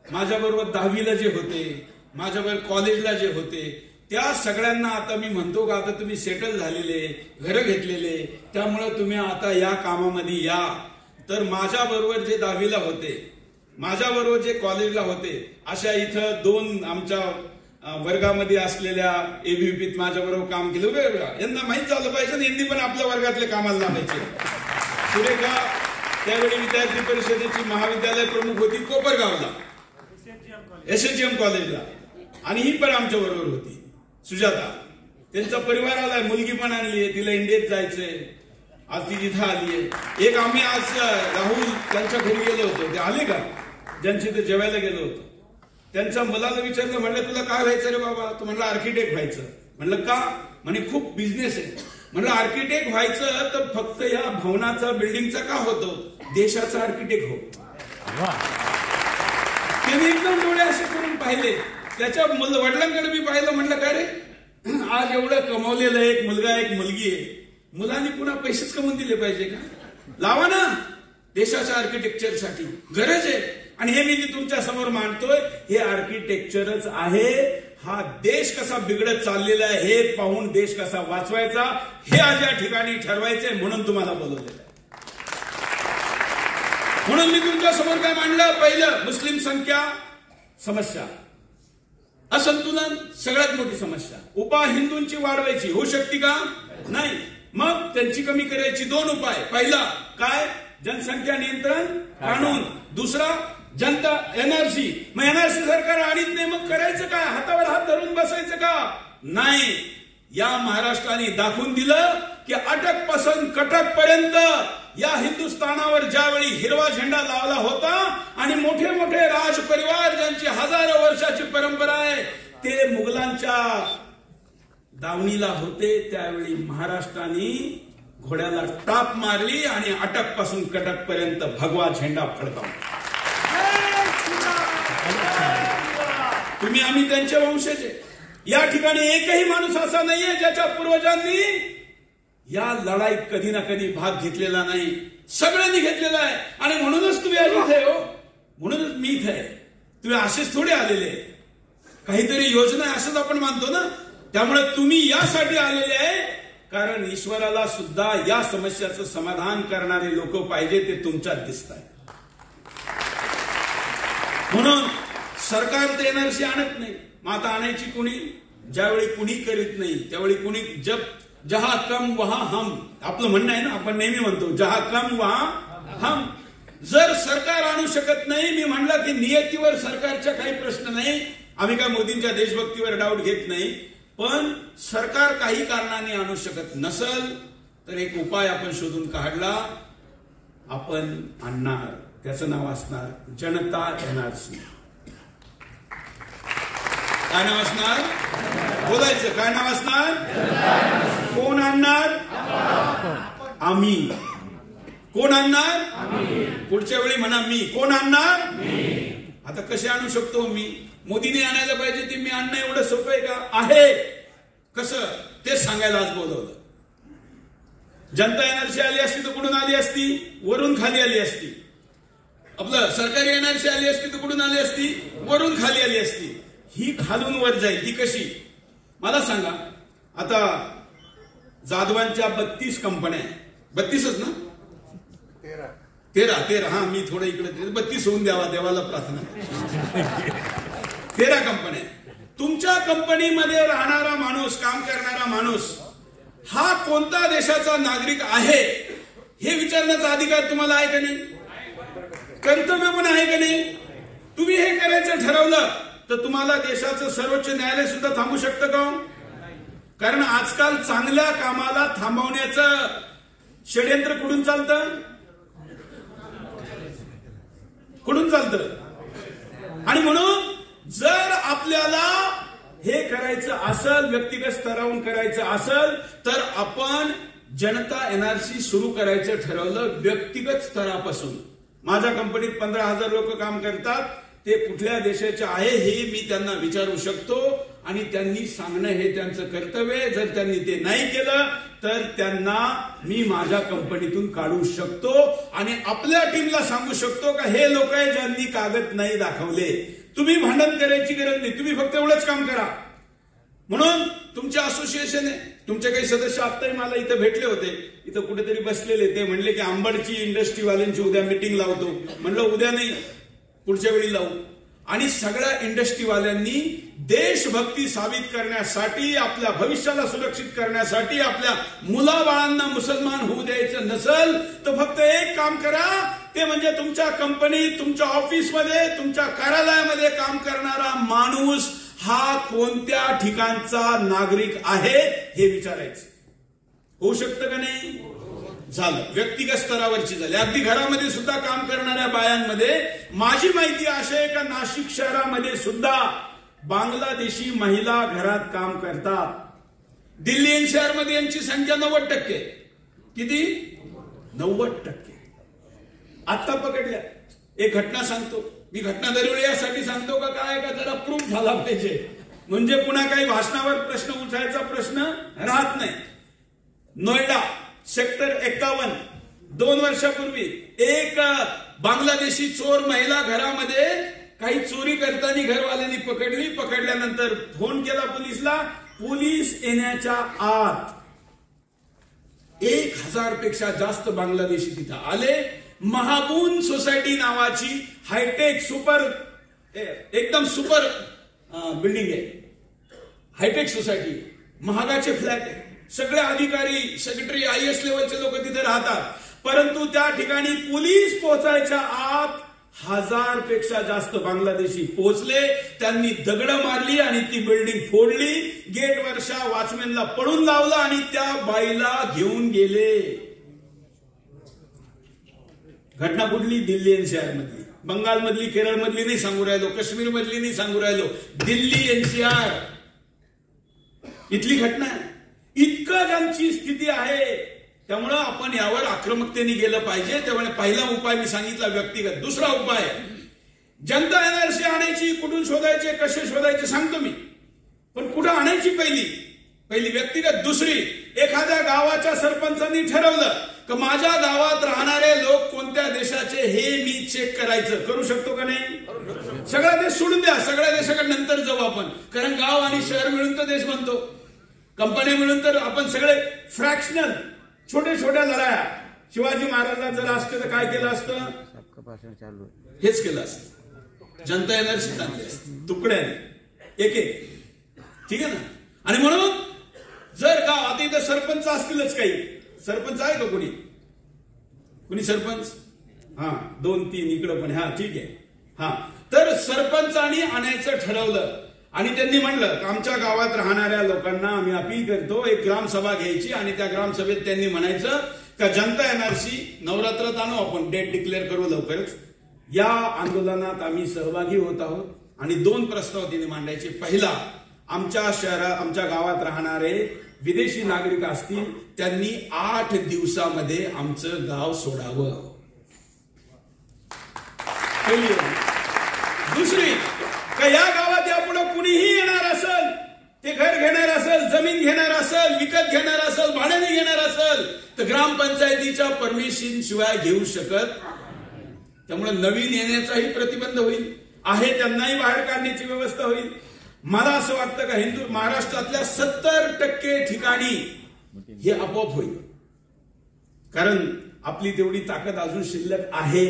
माझ्याबरोबर 10वीला जे होते, माझ्याबरोबर कॉलेजला जे होते, त्या सगळ्यांना आता मी म्हणतो का आता तुम्ही सेटल झालेले, घरं घेतलेले, त्यामुळे तुम्ही आता या कामामध्ये या. तर माझ्याबरोबर जे 10वीला होते, माझ्याबरोबर जे कॉलेजला होते, अशा इथं 2 आमच्या वर्गामध्ये असलेल्या एबीव्हीपीत माझ्याबरोबर काम केलं वेगवेगळ्या, यांना माहीत झालं पाहिजे, यांनी पण आपल्या वर्गातले कामाला लावायचे. सुरेखा त्यावेळी विद्यार्थी परिषदेची महाविद्यालय प्रमुख होती कोपरगावला, SHM कॉलेजला, आणि ही पण आमच्या बरोबर होती सुजाता. त्यांचा परिवार आलाय, मुलगी पण आणली आहे, तिला इंडियात जायचंय, आज ती जिथं आली आहे. एक आम्ही आज राहुल त्यांच्या घरी गेलो होतो, ते आले का, ज्यांची ते जेवायला गेलो होतो, त्यांच्या मुलाला विचारलं, म्हणलं तुला काय व्हायचं रे बाबा, तो म्हणला आर्किटेक्ट व्हायचं. म्हणलं का, म्हणे खूप बिझनेस आहे. म्हणलं आर्किटेक्ट व्हायचं तर फक्त या भवनाचा बिल्डिंगचा का होतो, देशाचा आर्किटेक्ट हो. त्याने एकदम डोळे असे करून पाहिले, त्याच्या वडिलांकडे मी पाहिलं, म्हणलं काय रे, आज एवढं कमावलेलं एक मुलगा एक मुलगी आहे, मुलांनी पुन्हा पैसेच कमवून दिले पाहिजे का, लावा ना देशाच्या आर्किटेक्चरसाठी, गरज आहे. आणि हे मी जे तुमच्या समोर मांडतोय हे आर्किटेक्चरच आहे. हा देश कसा बिघडत चाललेला आहे हे पाहून देश कसा वाचवायचा हे आज या ठिकाणी ठरवायचंय, म्हणून तुम्हाला बोलवलेलं आहे. म्हणून मी तुमच्या समोर काय मांडलं, पहिलं मुस्लिम संख्या समस्या, असंतुलन सगळ्यात मोठी समस्या. हिंदूंची वाढवायची, होऊ शकते का, नाही. मग त्यांची कमी करायची, 2 उपाय. पहिला काय, जनसंख्या नियंत्रण कानून. दुसरा जनता NRC. मग NRC सरकार आणीत नाही, मग करायचं काय, हातावर हात धरून बसायचं का, नाही. या महाराष्ट्राने दाखवून दिलं की अटकपासून कटकपर्यंत या हिंदुस्थानावर ज्यावेळी हिरवा झेंडा लावला होता आणि मोठे मोठे राज परिवार ज्यांची हजारो वर्षाची परंपरा आहे ते मुघलांच्या दावणीला होते, त्यावेळी महाराष्ट्राने घोड्याला टाप मारली आणि अटकपासून कटकपर्यंत भगवा झेंडा फडकावला. तुम्ही आम्ही त्यांच्या वंशज. या ठिकाणी एकही माणूस असा नाहीये ज्याच्या पूर्वजांनी या लढाईत कधी ना कधी भाग घेतलेला नाही, सगळ्यांनी घेतलेला आहे. आणि म्हणूनच तुम्ही आज इथे हो, म्हणूनच मी इथे आहे. तुम्ही असेच थोडे आलेले, काहीतरी योजना असंच आपण मानतो ना. त्यामुळे तुम्ही यासाठी आलेले आहे कारण ईश्वराला सुद्धा या समस्याचं समाधान करणारे लोक पाहिजे, ते तुमच्यात दिसत आहे. म्हणून सरकार ते NRC आणत नाही. मग आता आणायची कुणी, ज्यावेळी कुणी करीत नाही त्यावेळी कुणी, जब जहां कम वहां हम, आपलं म्हणणं आहे ना, आपण नेहमी म्हणतो जहां कम वहां हम. जर सरकार आणू शकत नाही, मी म्हणलं की नियतीवर सरकारच्या काही प्रश्न नाही, आम्ही काय मोदींच्या देशभक्तीवर डाऊट घेत नाही, पण सरकार काही कारणाने आणू शकत नसल तर एक उपाय आपण शोधून काढला, आपण आणणार. त्याचं नाव असणार जनता NRC. काय नाव असणार, बोलायचं काय नाव असणार, कोण आणणार, आम्ही. कोण आणणार, पुढच्या वेळी म्हणा मी. कोण आणणार, आता कसे आणू शकतो मी, मोदीने आणायला पाहिजे ते मी आणणं एवढं सोपं आहे का, आहे. कसं ते सांगायला आज बोलवलं. जनता NRC आली असती तर कुठून आली असती, वरून खाली आली असती. आपलं सरकारी NRC आली असती तर कुठून आली असती, वरून खाली आली असती. ही खालून वर जाईल, ती कशी मला सांगा. आता जाधवांच्या 32 कंपन्या, 32च ना, 13 हा, मी थोडं इकडे 32 होऊन द्यावा, देवाला प्रार्थना. 13 कंपन्या. तुमच्या कंपनीमध्ये राहणारा माणूस, काम करणारा माणूस हा कोणत्या देशाचा नागरिक आहे हे विचारण्याचा अधिकार तुम्हाला आहे का नाही, कर्तव्य पण आहे का नाही. तुम्ही हे करायचं ठरवलं तर तुम्हाला देशाचं सर्वोच्च न्यायालय सुद्धा थांबू शकतं का, कारण आजकाल चांगल्या कामाला थांबवण्याचं षड्यंत्र कुठून चालतं, कुठून चालतं? आणि म्हणून जर आपल्याला हे करायचं असेल, व्यक्तिगत स्तरावरून करायचं असेल, तर आपण जनता एनआरसी सुरू करायचं ठरवलं व्यक्तिगत स्तरापासून. माझ्या कंपनीत 15,000 लोक काम करतात. ते कुठल्या देशाचे आहे हे मी त्यांना विचारू शकतो आणि त्यांनी सांगणं हे त्यांचं कर्तव्य आहे. जर त्यांनी ते नाही केलं तर त्यांना मी माझ्या कंपनीतून काढू शकतो आणि आपल्या टीमला सांगू शकतो का हे लोक आहे ज्यांनी कागद नाही दाखवले. तुम्ही भांडण करायची गरज नाही, तुम्ही फक्त एवढंच काम करा. म्हणून तुमचे असोसिएशन आहे, तुमचे काही सदस्य आत्ताही मला इथं भेटले होते, इथं कुठेतरी बसलेले. ते म्हणले की आंबडची इंडस्ट्रीवाल्यांची उद्या मीटिंग लावतो. म्हणलं उद्या नाही, पुढच्या वेळी लावू. आणि सगळ्या इंडस्ट्रीवाल्यांनी देशभक्ती साबित करण्यासाठी, आपल्या भविष्याला सुरक्षित करण्यासाठी, आपल्या मुलाबाळांना मुसलमान होऊ द्यायचं नसेल तर फक्त एक काम करा, ते म्हणजे तुमच्या कंपनीत, तुमच्या ऑफिसमध्ये, तुमच्या कार्यालयामध्ये काम करणारा माणूस हा कोणत्या ठिकाणचा नागरिक आहे हे विचारायचं. होऊ शकतं का नाही? झालं. व्यक्तिगत स्तरावरची झाली. अगदी घरामध्ये सुद्धा काम करणाऱ्या बायांमध्ये माझी माहिती अशी आहे का नाशिक शहरामध्ये सुद्धा बांगलादेशी महिला घरात काम करतात. दिल्ली एनसीआर मध्ये यांची संख्या 90%. किती? 90%. आता पकडल्या. एक घटना सांगतो मी. घटना दरवेळी यासाठी सांगतो का काय का जरा प्रूफ झाला पाहिजे, म्हणजे पुन्हा काही भाषणावर प्रश्न उठायचा प्रश्न राहत नाही. नोएडा सेक्टर 51 2 वर्षापूर्वी एक बांगलादेशी चोर महिला घरामध्ये काही चोरी करताना घरवाल्यांनी पकडली. पकडल्यानंतर फोन केला पोलिसला. पोलीस येण्याच्या आत 1000 पेक्षा जास्त बांगलादेशी तिथं आले. महाबून सोसायटी नावाची हायटेक एकदम सुपर बिल्डिंग आहे. हायटेक सोसायटी, महागाचे फ्लॅट आहे. सगळे अधिकारी, सेक्रेटरी, IAS लेवलचे लोक तिथे राहतात. परंतु त्या ठिकाणी पोलीस पोहोचायच्या आत 1000 पेक्षा जास्त बांगलादेशी पोहोचले. त्यांनी दगड मारली आणि ती बिल्डिंग फोडली. गेटवरच्या वॉचमॅनला पळून लावलं आणि त्या बाईला घेऊन गेले. घटना कुठली? दिल्ली एनसीआर मधली. बंगाल मधली, केरळ मधली नाही सांगू राहिलो, काश्मीर मधली नाही सांगू राहिलो, दिल्ली एनसीआर इथली घटना आहे. इतकं ज्यांची स्थिती आहे, त्यामुळं आपण यावर आक्रमकतेने गेलं पाहिजे. त्यामुळे पहिला उपाय मी सांगितला व्यक्तिगत. दुसरा उपाय जनता एनआरसी आणायची. कुठून शोधायचे, कसे शोधायचे सांगतो मी, पण कुठं आणायची पहिली व्यक्तिगत. दुसरी, एखाद्या गावाच्या सरपंचांनी ठरवलं की माझ्या गावात राहणारे लोक कोणत्या देशाचे हे मी चेक करायचं. करू शकतो का नाही? सगळा देश सोडून द्या, सगळ्या देशाकडे नंतर जाऊ आपण. कारण गाव आणि शहर मिळून तर देश बनतो, कंपन्या मिळून तर आपण सगळे फ्रॅक्शनल छोट्या छोट्या लढाया. शिवाजी महाराजांचं जर असतं तर काय केलं असतं? हेच केलं असतं. जनता एनआरसी चांगली असते, तुकड्याने एक एक. ठीक आहे ना? आणि म्हणून जर गाव आता इथं सरपंच असतीलच, काही सरपंच आहे का कुणी सरपंच? 2-3 इकडं पण. ठीक आहे. तर सरपंचांनी आणायचं ठरवलं आणि त्यांनी म्हणलं आमच्या गावात राहणाऱ्या लोकांना आम्ही अपील करतो, एक ग्रामसभा घ्यायची आणि त्या ग्रामसभेत त्यांनी म्हणायचं का जनता एनआरसी नवरात्रात आणू, आपण डेट डिक्लेअर करू लवकरच, या आंदोलनात आम्ही सहभागी होत आहोत. आणि 2 प्रस्ताव त्यांनी मांडायचे. पहिला, आमच्या गावात राहणारे विदेशी नागरिक असतील त्यांनी 8 दिवसामध्ये आमचं गाव सोडावं. पहिली. दुसरी, का या गावात यापुढे कुणीही येणार असेल, ते घर घेणार असेल, जमीन घेणार असेल, विकत घेणार असेल, भाड्याने घेणार असेल तर ग्रामपंचायतीच्या परमिशन शिवाय घेऊ शकत. त्यामुळे नवीन येण्याचाही प्रतिबंध होईल, आहे त्यांनाही बाहेर काढण्याची व्यवस्था होईल. मला असं वाटतं का महाराष्ट्रातल्या 70% ठिकाणी हे आपोआप होईल. कारण आपली तेवढी ताकद अजून शिल्लक आहे.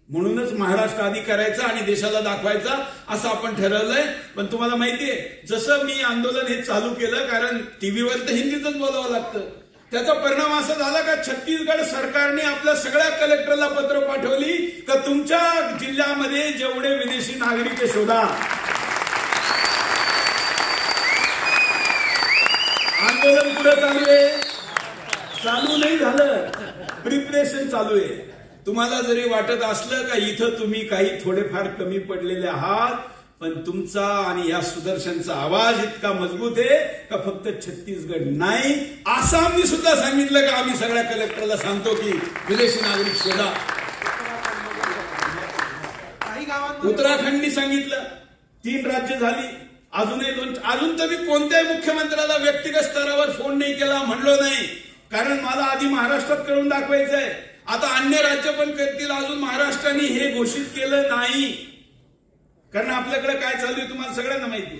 म्हणूनच महाराष्ट्र आधी करायचा आणि देशाला दाखवायचा असं आपण ठरवलंय. पण तुम्हाला माहितीये, जसं मी आंदोलन हे चालू केलं, कारण टीव्हीवर तर हिंदीतच बोलावं लागतं, त्याचा परिणाम असा झाला का छत्तीसगड सरकारने आपल्या सगळ्या कलेक्टरला पत्र पाठवली का तुमच्या जिल्ह्यामध्ये जेवढे विदेशी नागरिक शोधा. आंदोलन पुढे चालू आहे, चालू नाही झालं, प्रिपरेशन चालू आहे. तुम्हाला जरी वाटत असलं का इथं तुम्ही काही थोडेफार कमी पडलेले आहात, पण तुमचा आणि या सुदर्शनचा आवाज इतका मजबूत आहे का फक्त छत्तीसगड नाही, आसामनी सुद्धा सांगितलं का आम्ही सगळ्या कलेक्टरला सांगतो की विदेशी नागरिक शोधा. उत्तराखंडनी सांगितलं, 3 राज्य झाली, अजून तर मी कोणत्याही मुख्यमंत्र्याला व्यक्तिगत स्तरावर फोन नाही केला, म्हणलो नाही, कारण मला आधी महाराष्ट्रात करून दाखवायचंय. आता अन्य राज्य पण करतील, अजून महाराष्ट्राने हे घोषित केलं नाही, कारण आपल्याकडे काय चालू आहे तुम्हाला सगळ्यांना माहिती.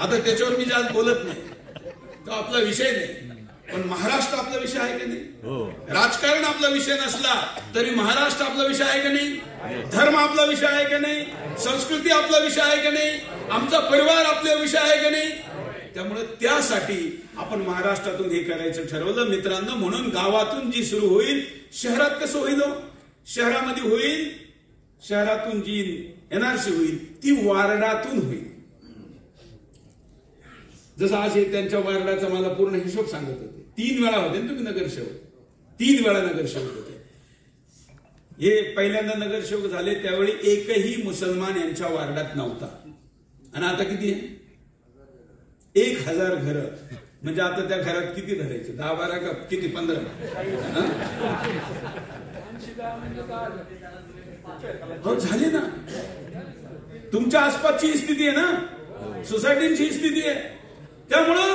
आता त्याच्यावर मी जास्त बोलत नाही, तो आपला विषय नाही, पण महाराष्ट्र आपला विषय आहे का नाही? राजकारण आपला विषय नसला तरी महाराष्ट्र आपला विषय आहे का नाही? धर्म आपला विषय आहे का नाही? संस्कृती आपला विषय आहे का नाही? आमचा परिवार आपला विषय आहे का नाही? त्यामुळे त्यासाठी आपण महाराष्ट्रातून हे करायचं ठरवलं मित्रांनो. म्हणून गावातून जी सुरू होईल, शहरात कसं होईल? शहरामध्ये होईल, शहरातून जी एनआरसी होईल ती वार्डातून होईल. जसं आज हे त्यांच्या वार्डाचा मला पूर्ण हिशोब सांगत होते. 3 वेळा होते ना तुम्ही नगरसेवक, 3 वेळा नगरसेवक होते. हे पहिल्यांदा नगरसेवक झाले त्यावेळी एकही मुसलमान यांच्या वार्डात नव्हता, आणि आता किती आहे? 1000 घरं. म्हणजे आता त्या घरात किती धरायचे? 10-12 का किती? 15? हो झाले ना. तुमच्या आसपासची स्थिती आहे ना, सोसायटीची स्थिती आहे. त्यामुळं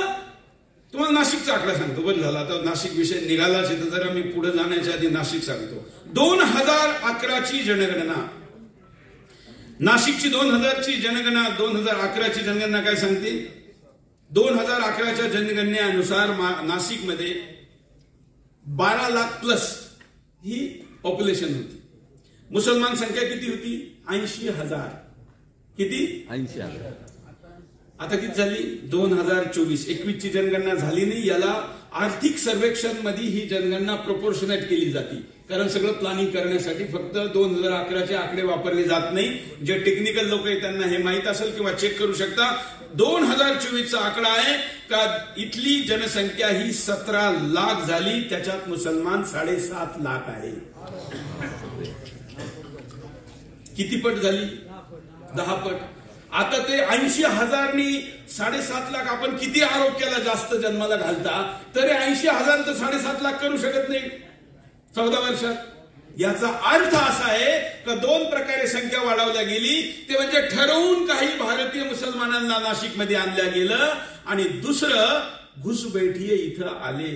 तुम्हाला नाशिकचा आकडा सांगतो. बरं झाला आता नाशिक विषय निघालाच आहे, तर जरा मी पुढे जाण्याच्या आधी नाशिक सांगतो. 2011ची जनगणना, नाशिकची 2000ची जनगणना, 2011ची जनगणना काय सांगते? 2011च्या जनगणनेनुसार नाशिकमध्ये 12 लाख प्लस ही पॉप्युलेशन होती. मुसलमान संख्या किती होती? 80,000. किती? 80,000. आता किती झाली? 2024-21 ची जनगणना झाली नाही. याला आर्थिक सर्वेक्षण मध्ये ही जनगणना प्रोपोर्शनेट केली जाते, कारण सगळं प्लॅनिंग करण्यासाठी फक्त 2011चे आकडे वापरले जात नाही. जे टेक्निकल लोक आहेत त्यांना हे माहित असेल किंवा चेक करू शकता. 2024चा आकडा आहे का इथली जनसंख्या ही 17 लाख झाली, त्याच्यात मुसलमान 7.5 लाख आहे. किती पट झाली? 10 पट. आता ते 80,000नी 7.5 लाख, आपण किती आरोप केला जास्त जन्माला घालता, तरी 80,000 तर 7.5 लाख करू शकत नाही 14 वर्षात. याचा अर्थ असा आहे का 2 प्रकारे संख्या वाढवल्या गेली. ते म्हणजे ठरवून काही भारतीय मुसलमानांना नाशिकमध्ये आणल्या गेलं, आणि दुसरं घुसबैठीये इथं आले.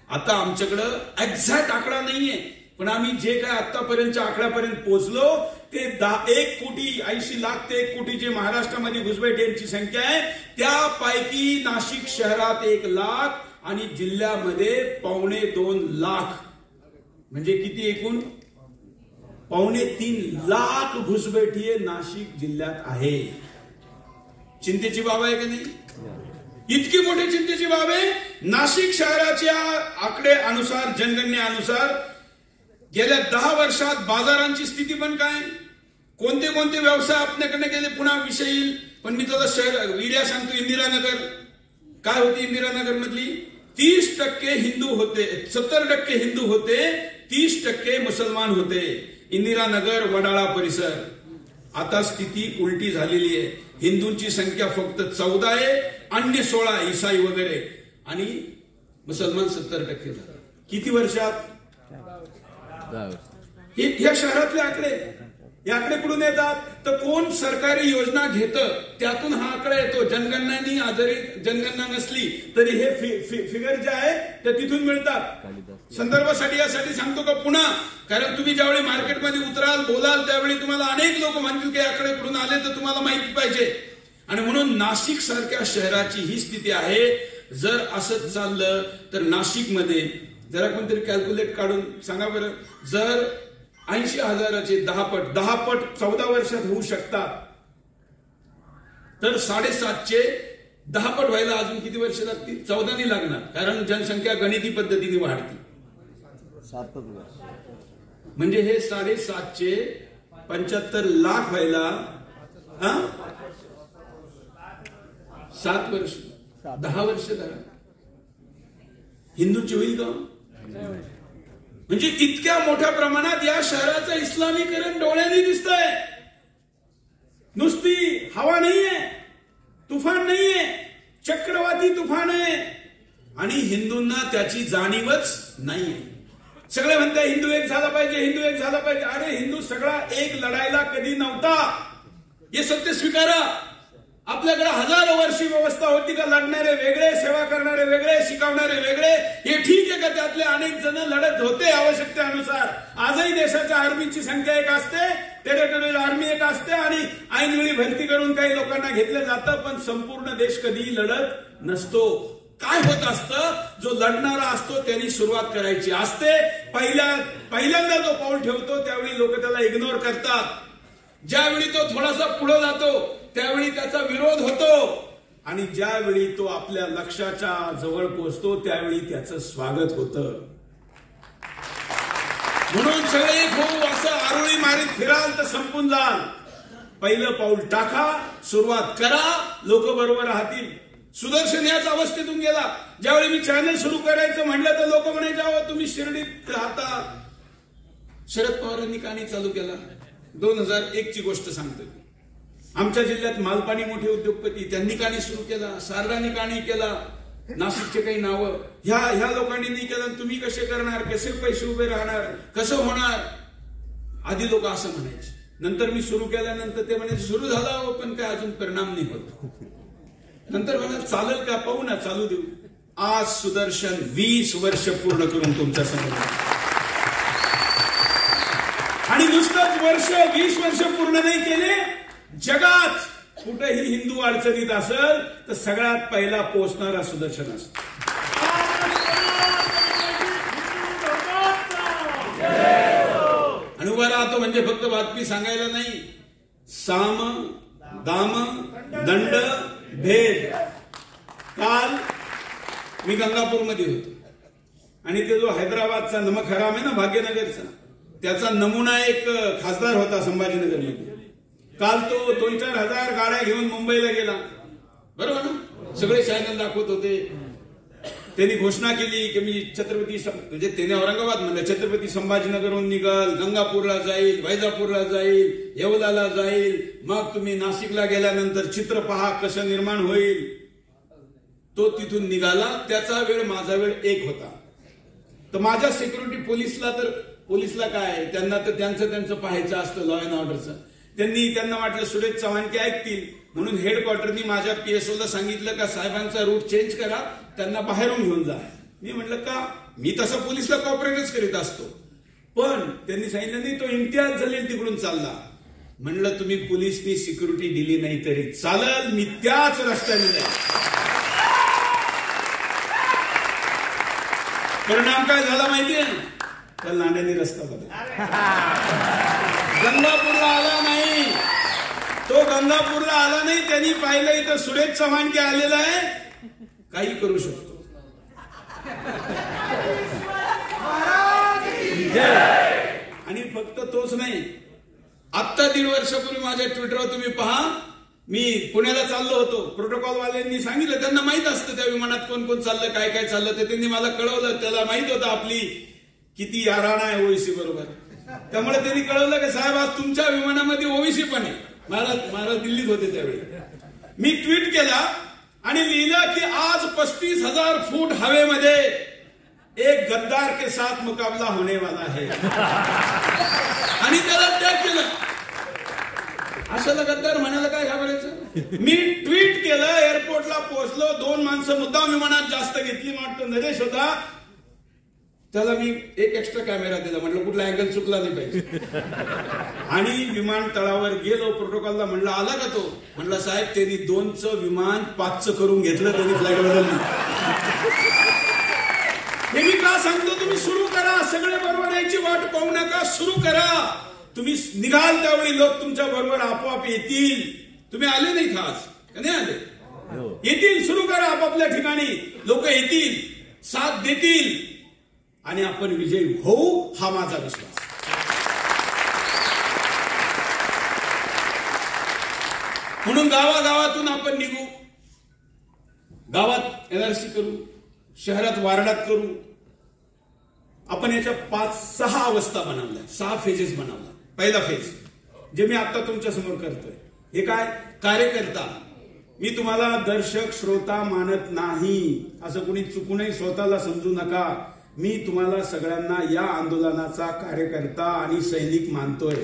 आता आमच्याकडं एक्झॅक्ट आकडा नाहीये, पण आम्ही जे काय आतापर्यंतच्या आकड्यापर्यंत पोहोचलो ते 1,80,00,000 ते 1 कोटी जे महाराष्ट्रामध्ये घुसबैठ्यांची संख्या आहे, त्यापैकी नाशिक शहरात 1 लाख आणि जिल्ह्यामध्ये 2.25 लाख, म्हणजे किती एकूण? 2.25 लाख घुसबैठीये नाशिक जिल्ह्यात आहे. चिंतेची बाब आहे का नाही? इतकी मोठी चिंतेची बाब आहे. नाशिक शहराच्या आकडे अनुसार, जनगणनेनुसार गेल्या 10 वर्षात बाजारांची स्थिती पण काय, कोणते कोणते व्यवसाय आपल्याकडे गेले, पुन्हा विषय येईल. पण मी तुला शहर एरिया सांगतो. इंदिरानगर काय होती? इंदिरानगर मधली 30% हिंदू होते, 70% हिंदू होते, 30% मुसलमान होते. इंदिरानगर, वडाळा परिसर. आता स्थिती उलटी झालेली आहे. हिंदूंची संख्या फक्त 14 आहे, अन्य 16 ईसाई वगैरे, आणि मुसलमान 70% झाले. किती वर्षात? या शहरातले आकडे. हे आकडे कुठून येतात? तर कोण सरकारी योजना घेतं त्यातून हा आकडा येतो. जनगणना जरी जनगणना नसली तरी हे फिगर जे आहे ते तिथून मिळतात. संदर्भासाठी यासाठी सांगतो का पुन्हा, कारण तुम्ही ज्यावेळी मार्केटमध्ये उतराल, बोलाल, त्यावेळी तुम्हाला अनेक लोक म्हणतील की आकडे कुठून आले, तर तुम्हाला माहिती पाहिजे. आणि म्हणून नाशिक सारख्या शहराची ही स्थिती आहे. जर असंच चाललं तर नाशिकमध्ये जरा कोणतरी कॅल्क्युलेट काढून सांगा बरं, जर 80,000चे 10 पट 14 वर्षात होऊ शकतात, तर 7.5चे 10 पट व्हायला अजून किती वर्ष लागतील? 14 नाही लागणार, कारण जनसंख्या गणिती पद्धतीने वाढते. 7 वर्ष म्हणजे हे 7.5चे 75 लाख व्हायला 7 वर्ष, 10 वर्ष धरा. हिंदूची होईल का? म्हणजे इतक्या मोठ्या प्रमाणात या शहराचं इस्लामीकरण डोळ्यांनी दिसतंय. नुसती हवा नाहीये, तुफान नाहीये, चक्रवाती तुफान आहे आणि हिंदूंना त्याची जाणीवच नाहीये. सगळे म्हणताय हिंदू एक झाला पाहिजे, हिंदू एक झाला पाहिजे. अरे हिंदू सगळा एक लढायला कधी नव्हता, हे सत्य स्वीकारा. आपल्याकडे हजारो वर्षी व्यवस्था होती का लढणारे वेगळे, सेवा करणारे वेगळे, शिकवणारे वेगळे. हे ठीक आहे का त्यातले अनेक जण लढत होते आवश्यकतेनुसार. आजही देशाच्या आर्मीची संख्या एक असते, टेरिटोरियल आर्मी एक असते आणि ऐनवेळी भरती करून काही लोकांना घेतलं जातं, पण संपूर्ण देश कधी लढत नसतो. काय होत असतं, जो लढणारा असतो त्यांनी सुरुवात करायची असते. पहिल्यांदा जो पाऊल ठेवतो त्यावेळी लोक त्याला इग्नोर करतात. ज्यावेळी तो थोडासा पुढे जातो त्यावेळी त्याचा विरोध होतो आणि ज्यावेळी तो आपल्या लक्ष्याच्या जवळ पोहोचतो त्यावेळी त्याचं स्वागत होतं. म्हणून सगळे खूप असं आरोळी मारीत फिराल तर संपून जाल. पहिलं पाऊल टाका, सुरुवात करा, लोक बरोबर राहतील. सुदर्शन याच अवस्थेतून गेला. ज्यावेळी मी चॅनल सुरू करायचं म्हटलं तर लोक म्हणायचे अहो तुम्ही शिर्डीत राहता. शरद पवारांनी का नाही चालू केला? 2001 ची गोष्ट सांगतो. आमच्या जिल्ह्यात मालपाणी मोठे उद्योगपती त्यांनी का नाही सुरू केला, सारडांनी का नाही केला, नाशिकचे काही नावं ह्या लोकांनी नाही केलं. तुम्ही कसे करणार, कसे पैसे उभे राहणार, कसं होणार? आधी लोक असं म्हणायचे. नंतर मी सुरू केल्यानंतर ते म्हणायचे सुरू झाला हो पण काय अजून परिणाम नाही होत. नंतर म्हणाल चालेल का, पाहू ना, चालू देऊ. आज सुदर्शन 20 वर्ष पूर्ण करून तुमच्या समोर आणि नुसतंच 20 वर्ष पूर्ण नाही केले. जगात कुठेही हिंदू अडचणीत असेल तर सगळ्यात पहिला पोहोचणारा सुदर्शन असतो. आणि उभा राहतो म्हणजे फक्त बातमी सांगायला नाही. साम दाम दंड भेद. काल मी गंगापूरमध्ये होतो आणि ते जो हैदराबादचा नमक हराम आहे ना भाग्यनगरचा, त्याचा नमुना एक खासदार होता संभाजीनगरमध्ये. काल तो 2-4 हजार गाड्या घेऊन मुंबईला गेला. बरोबर ना, सगळे चॅनल दाखवत होते. त्यांनी घोषणा केली की मी छत्रपती म्हणजे त्याने औरंगाबाद म्हणलं, छत्रपती संभाजीनगरहून निघाल, गंगापूरला जाईल, वैजापूरला जाईल, येवलाला जाईल, मग तुम्ही नाशिकला गेल्यानंतर चित्र पहा कसं निर्माण होईल. तो तिथून निघाला. त्याचा वेळ माझा वेळ एक होता. तर माझ्या सिक्युरिटी पोलिसला काय, त्यांना तर त्यांचं पाहायचं असतं लॉ अँड ऑर्डरचं. त्यांना वाटलं सुरेश चव्हाण ते ऐकतील म्हणून हेडक्वार्टरनी माझ्या पीएसओला सांगितलं का साहेबांचा रूट चेंज करा, त्यांना बाहेरून घेऊन जा. मी म्हटलं का, मी तसा पोलिसला कॉपरेटच करीत असतो. पण त्यांनी सांगितलं नाही, तो इम्तियाज जलील तिकडून चालला. म्हणलं तुम्ही पोलिसनी सिक्युरिटी दिली नाही तरी चालल, मी त्याच रस्त्याने जाईल. परिणाम काय झाला माहितीये? काल नांड्यांनी रस्ता बदलला. गंगापूरला आला नाही तो, गंगापूरला आला नाही. त्यांनी पाहिलं इथं सुरेश चव्हाण के आलेला आहे, काही करू शकतो. आणि फक्त तोच नाही, आता 1.5 वर्षापूर्वी माझ्या ट्विटरवर तुम्ही पहा, मी पुण्याला चाललो होतो. प्रोटोकॉल वाल्यांनी सांगितलं, त्यांना माहित असतं त्या विमानात कोण कोण चाललं, काय काय चाललं, ते त्यांनी मला कळवलं. त्याला माहित होतं आपली किती याराना आहे ओवीसी बरोबर. त्यामुळे त्यांनी कळवलं की साहेब आज तुमच्या विमानामध्ये ओवीसी पण आहे. महाराज दिल्लीत होते त्यावेळी. मी ट्विट केला आणि लिहिलं की आज 35,000 फूट हवेमध्ये एक गद्दार के साथ मुकाबला होने वाला है. आणि त्याला टॅग केलं. अशाला गद्दार म्हणायला काय घाबरायचं? मी ट्विट केलं, एअरपोर्टला पोहोचलो, 2 माणसं मुद्दाम विमानात जास्त घेतली. वाटतं नरेश होता, त्याला मी एक एक्स्ट्रा कॅमेरा दिला. म्हटलं कुठला अँगल चुकला नाही पाहिजे. आणि विमानतळावर गेलो, प्रोटोकॉलला म्हणलं आला का तो? म्हणलं साहेब त्यांनी 2चं विमान 5चं करून घेतलं, त्यांनी फ्लाईट बदलली. हे मी का सांगतो? तुम्ही सुरू करा. सगळे बरोबर यायची वाट पाहू नका, सुरू करा. तुम्ही निघाल त्यावेळी लोक तुमच्या बरोबर आपोआप येतील. तुम्ही आले नाही खास का? नाही आले, येतील. सुरू करा आपापल्या ठिकाणी, लोक येतील, साथ देतील आणि आपण विजयी होऊ, हा माझा विश्वास. म्हणून गावागावातून आपण निघू. गावात एनआरसी करू, शहरात वार्डात करू. आपण याच्या 5-6 अवस्था बनवल्या, 6 फेजेस बनवल्या. पहिला फेज जे मी आता तुमच्या समोर करतोय हे काय, कार्यकर्ता. मी तुम्हाला दर्शक श्रोता मानत नाही, असं कुणी चुकूनही स्वतःला समजू नका. मी तुम्हाला सगळ्यांना या आंदोलनाचा कार्यकर्ता आणि सैनिक मानतोय.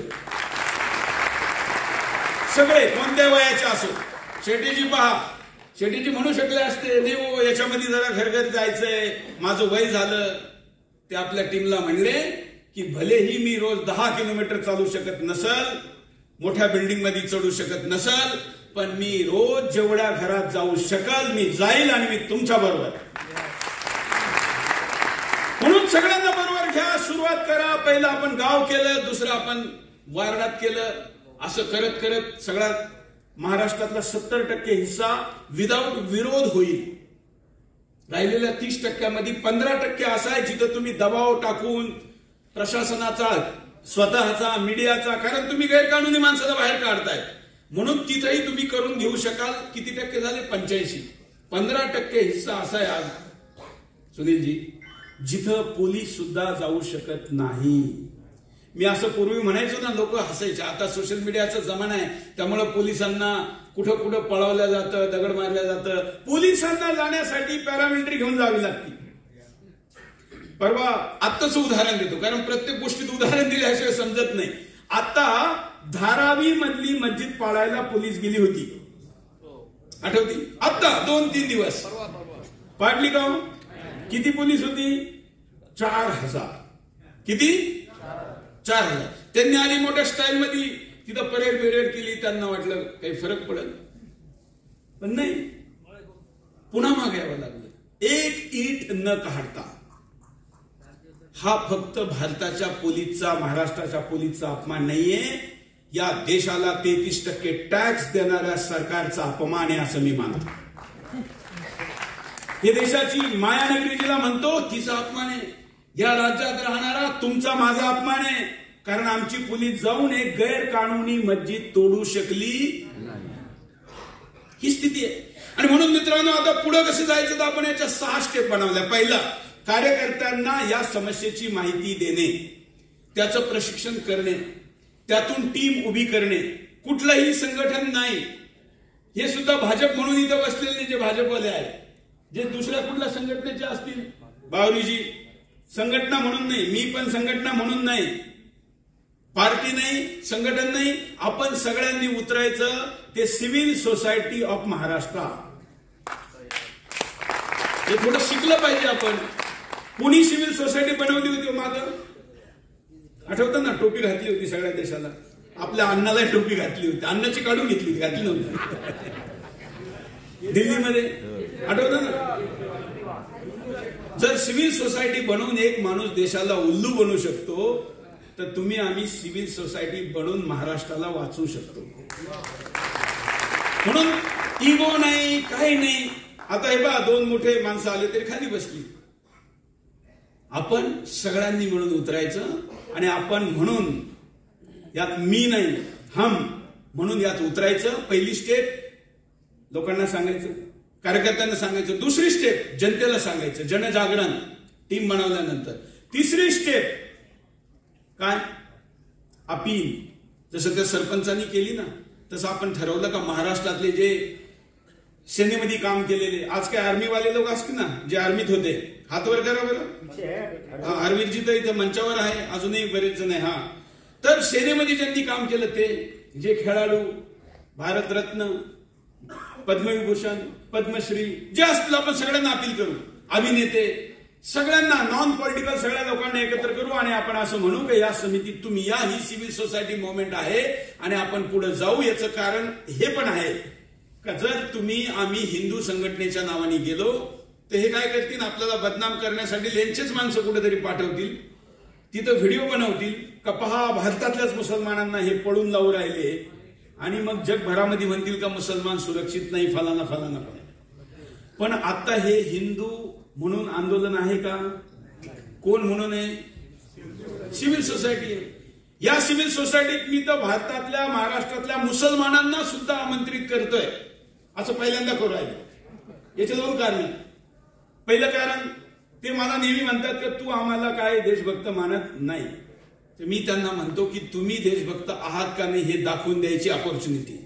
सगळे कोणत्या वयाचे असो. शेट्टीजी पहा, शेट्टीजी म्हणू शकले असते नाही हो याच्यामध्ये जरा घरघर जायचंय, माझं वय झालं. ते आपल्या टीमला म्हणले की भलेही मी रोज 10 किलोमीटर चालू शकत नसल, मोठ्या बिल्डिंग मध्ये चढू शकत नसल, पण मी रोज जेवढ्या घरात जाऊ शकल मी जाईल आणि मी तुमच्या बरोबर. म्हणून सगळ्यांना बरोबर घ्या, सुरुवात करा. पहिलं आपण गाव केलं, दुसरं आपण वार्डात केलं. असं करत करत सगळा महाराष्ट्रातला 70% हिस्सा विदाऊट विरोध होईल. राहिलेल्या 30%मध्ये 15% असा आहे जिथं तुम्ही दबाव टाकून प्रशासनाचा, स्वतःचा, मीडियाचा, कारण तुम्ही गैरकानूनी माणसाला बाहेर काढताय म्हणून तिथेही तुम्ही करून घेऊ शकाल. किती टक्के झाले? 85. 15% हिस्सा असा आहे आज सुनीलजी जिथं पोलीस सुद्धा जाऊ शकत नाही. मी असं पूर्वी म्हणायचो ना, लोक हसायचे. आता सोशल मीडियाचा जमाना आहे त्यामुळे पोलिसांना कुठं कुठं पळवलं जातं, दगड मारलं जातं. पोलिसांना जाण्यासाठी पॅरामिलिटरी घेऊन जावी लागते. परवा आत्ताच उदाहरण देतो, कारण प्रत्येक गोष्टीत उदाहरण दिल्याशिवाय समजत नाही. आता धारावी मधली मस्जिद पाळायला पोलीस गेली होती, आठवती? आता 2-3 दिवस पाडली का? किती पोलीस होती? 4000. किती? 4000. त्यांनी आली मोठ्या स्टाईल मध्ये, तिथं परेड बिरेड केली. त्यांना वाटलं काही फरक पडेल, पण नाही, पुन्हा मागे यावं लागलं. एक ईट न काढता. हा फक्त भारताच्या पोलीसचा, महाराष्ट्राच्या पोलीसचा अपमान नाहीये, या देशाला 33% टॅक्स देणाऱ्या सरकारचा अपमान आहे असं मी मानतो. हे देशाची मायानगरी जिला म्हणतो तिचा अपमान आहे. या राज्यात राहणारा तुमचा माझा अपमान आहे, कारण आमची पोलीस जाऊन एक गैरकानूनी मस्जिद तोडू शकली ही स्थिती आहे. आणि म्हणून मित्रांनो आता पुढे कसं जायचं तर आपण याच्या 6 स्टेप बनवल्या. पहिला, कार्यकर्त्यांना या समस्येची माहिती देणे, त्याचं प्रशिक्षण करणे, त्यातून टीम उभी करणे. कुठलंही संघटन नाही, हे सुद्धा भाजप म्हणून इथं बसलेले जे भाजपवाले आहेत, जे दुसऱ्या कुठल्या संघटनेचे असतील, बावरीजी संघटना म्हणून नाही, मी पण संघटना म्हणून नाही, पार्टी नाही, संघटन नाही, आपण सगळ्यांनी उतरायचं ते सिव्हिल सोसायटी ऑफ महाराष्ट्र. हे थोडं शिकलं पाहिजे आपण. कुणी सिव्हिल सोसायटी बनवली होती मागं? आठवतं ना, टोपी घातली होती सगळ्या देशाला. आपल्या अण्णाला टोपी घातली होती, अण्णाची काढून घेतली होती, घातली नव्हती. दिल्लीमध्ये आठवतं ना. जर सिव्हिल सोसायटी बनवून एक माणूस देशाला उल्लू बनवू शकतो, तर तुम्ही आम्ही सिव्हिल सोसायटी बनवून महाराष्ट्राला वाचवू शकतो. म्हणून इगो नाही, काही नाही. आता हे बघा, 2 मोठे माणसं आले तरी खाली बसली. आपण सगळ्यांनी मिळून उतरायचं आणि आपण म्हणून यात मी नाही, हम म्हणून यात उतरायचं. पहिली स्टेप लोकांना सांगायचं, कार्यकर्त्यांना सांगायचं. दुसरी स्टेप जनतेला सांगायचं, जनजागरण टीम बनवल्यानंतर. तिसरी स्टेप काय? अपील. जसं त्या सरपंचांनी केली ना, तसं आपण ठरवलं का महाराष्ट्रातले जे सेनेमध्ये काम केलेले, आज काय आर्मीवाले लोक असतील ना, जे आर्मीत होते, हात वर करा बरं. आर्मीजी तर इथं मंचावर आहे, अजूनही बरेच जण आहे. हा, तर सेनेमध्ये ज्यांनी काम केलं ते, जे खेळाडू, भारतरत्न, पद्मविभूषण, पद्मश्री जे असतील, आपण सगळ्यांना अपील करू. अभिनेते, सगळ्यांना, नॉन पॉलिटिकल सगळ्या लोकांना एकत्र करू आणि आपण असं म्हणू की या समितीत तुम्ही या, ही सिव्हिल सोसायटी मुवमेंट आहे आणि आपण पुढे जाऊ. याचं कारण हे पण आहे का जर तुम्ही आम्ही हिंदू संघटनेच्या नावाने गेलो तर हे काय करतील, आपल्याला बदनाम करण्यासाठी लेंचेच माणसं कुठेतरी पाठवतील, तिथं व्हिडिओ बनवतील का पहा भारतातल्याच मुसलमानांना हे पळून लावू राहिले, आणि मग जगभरामध्ये म्हणतील का मुसलमान सुरक्षित नाही, फलाना फलाना. पण आता हे हिंदू म्हणून आंदोलन आहे का? कोण म्हणून आहे? सिव्हिल सोसायटी आहे. या सिव्हिल सोसायटीत मी तर भारतातल्या, महाराष्ट्रातल्या मुसलमानांना सुद्धा आमंत्रित करतोय. असं पहिल्यांदा करू राहिले. याचे 2 कारण. पहिलं कारण, ते मला नेहमी म्हणतात की तू आम्हाला काय देशभक्त मानत नाही. तर मी त्यांना म्हणतो की तुम्ही देशभक्त आहात का नाही हे दाखवून द्यायची ऑपॉर्च्युनिटी.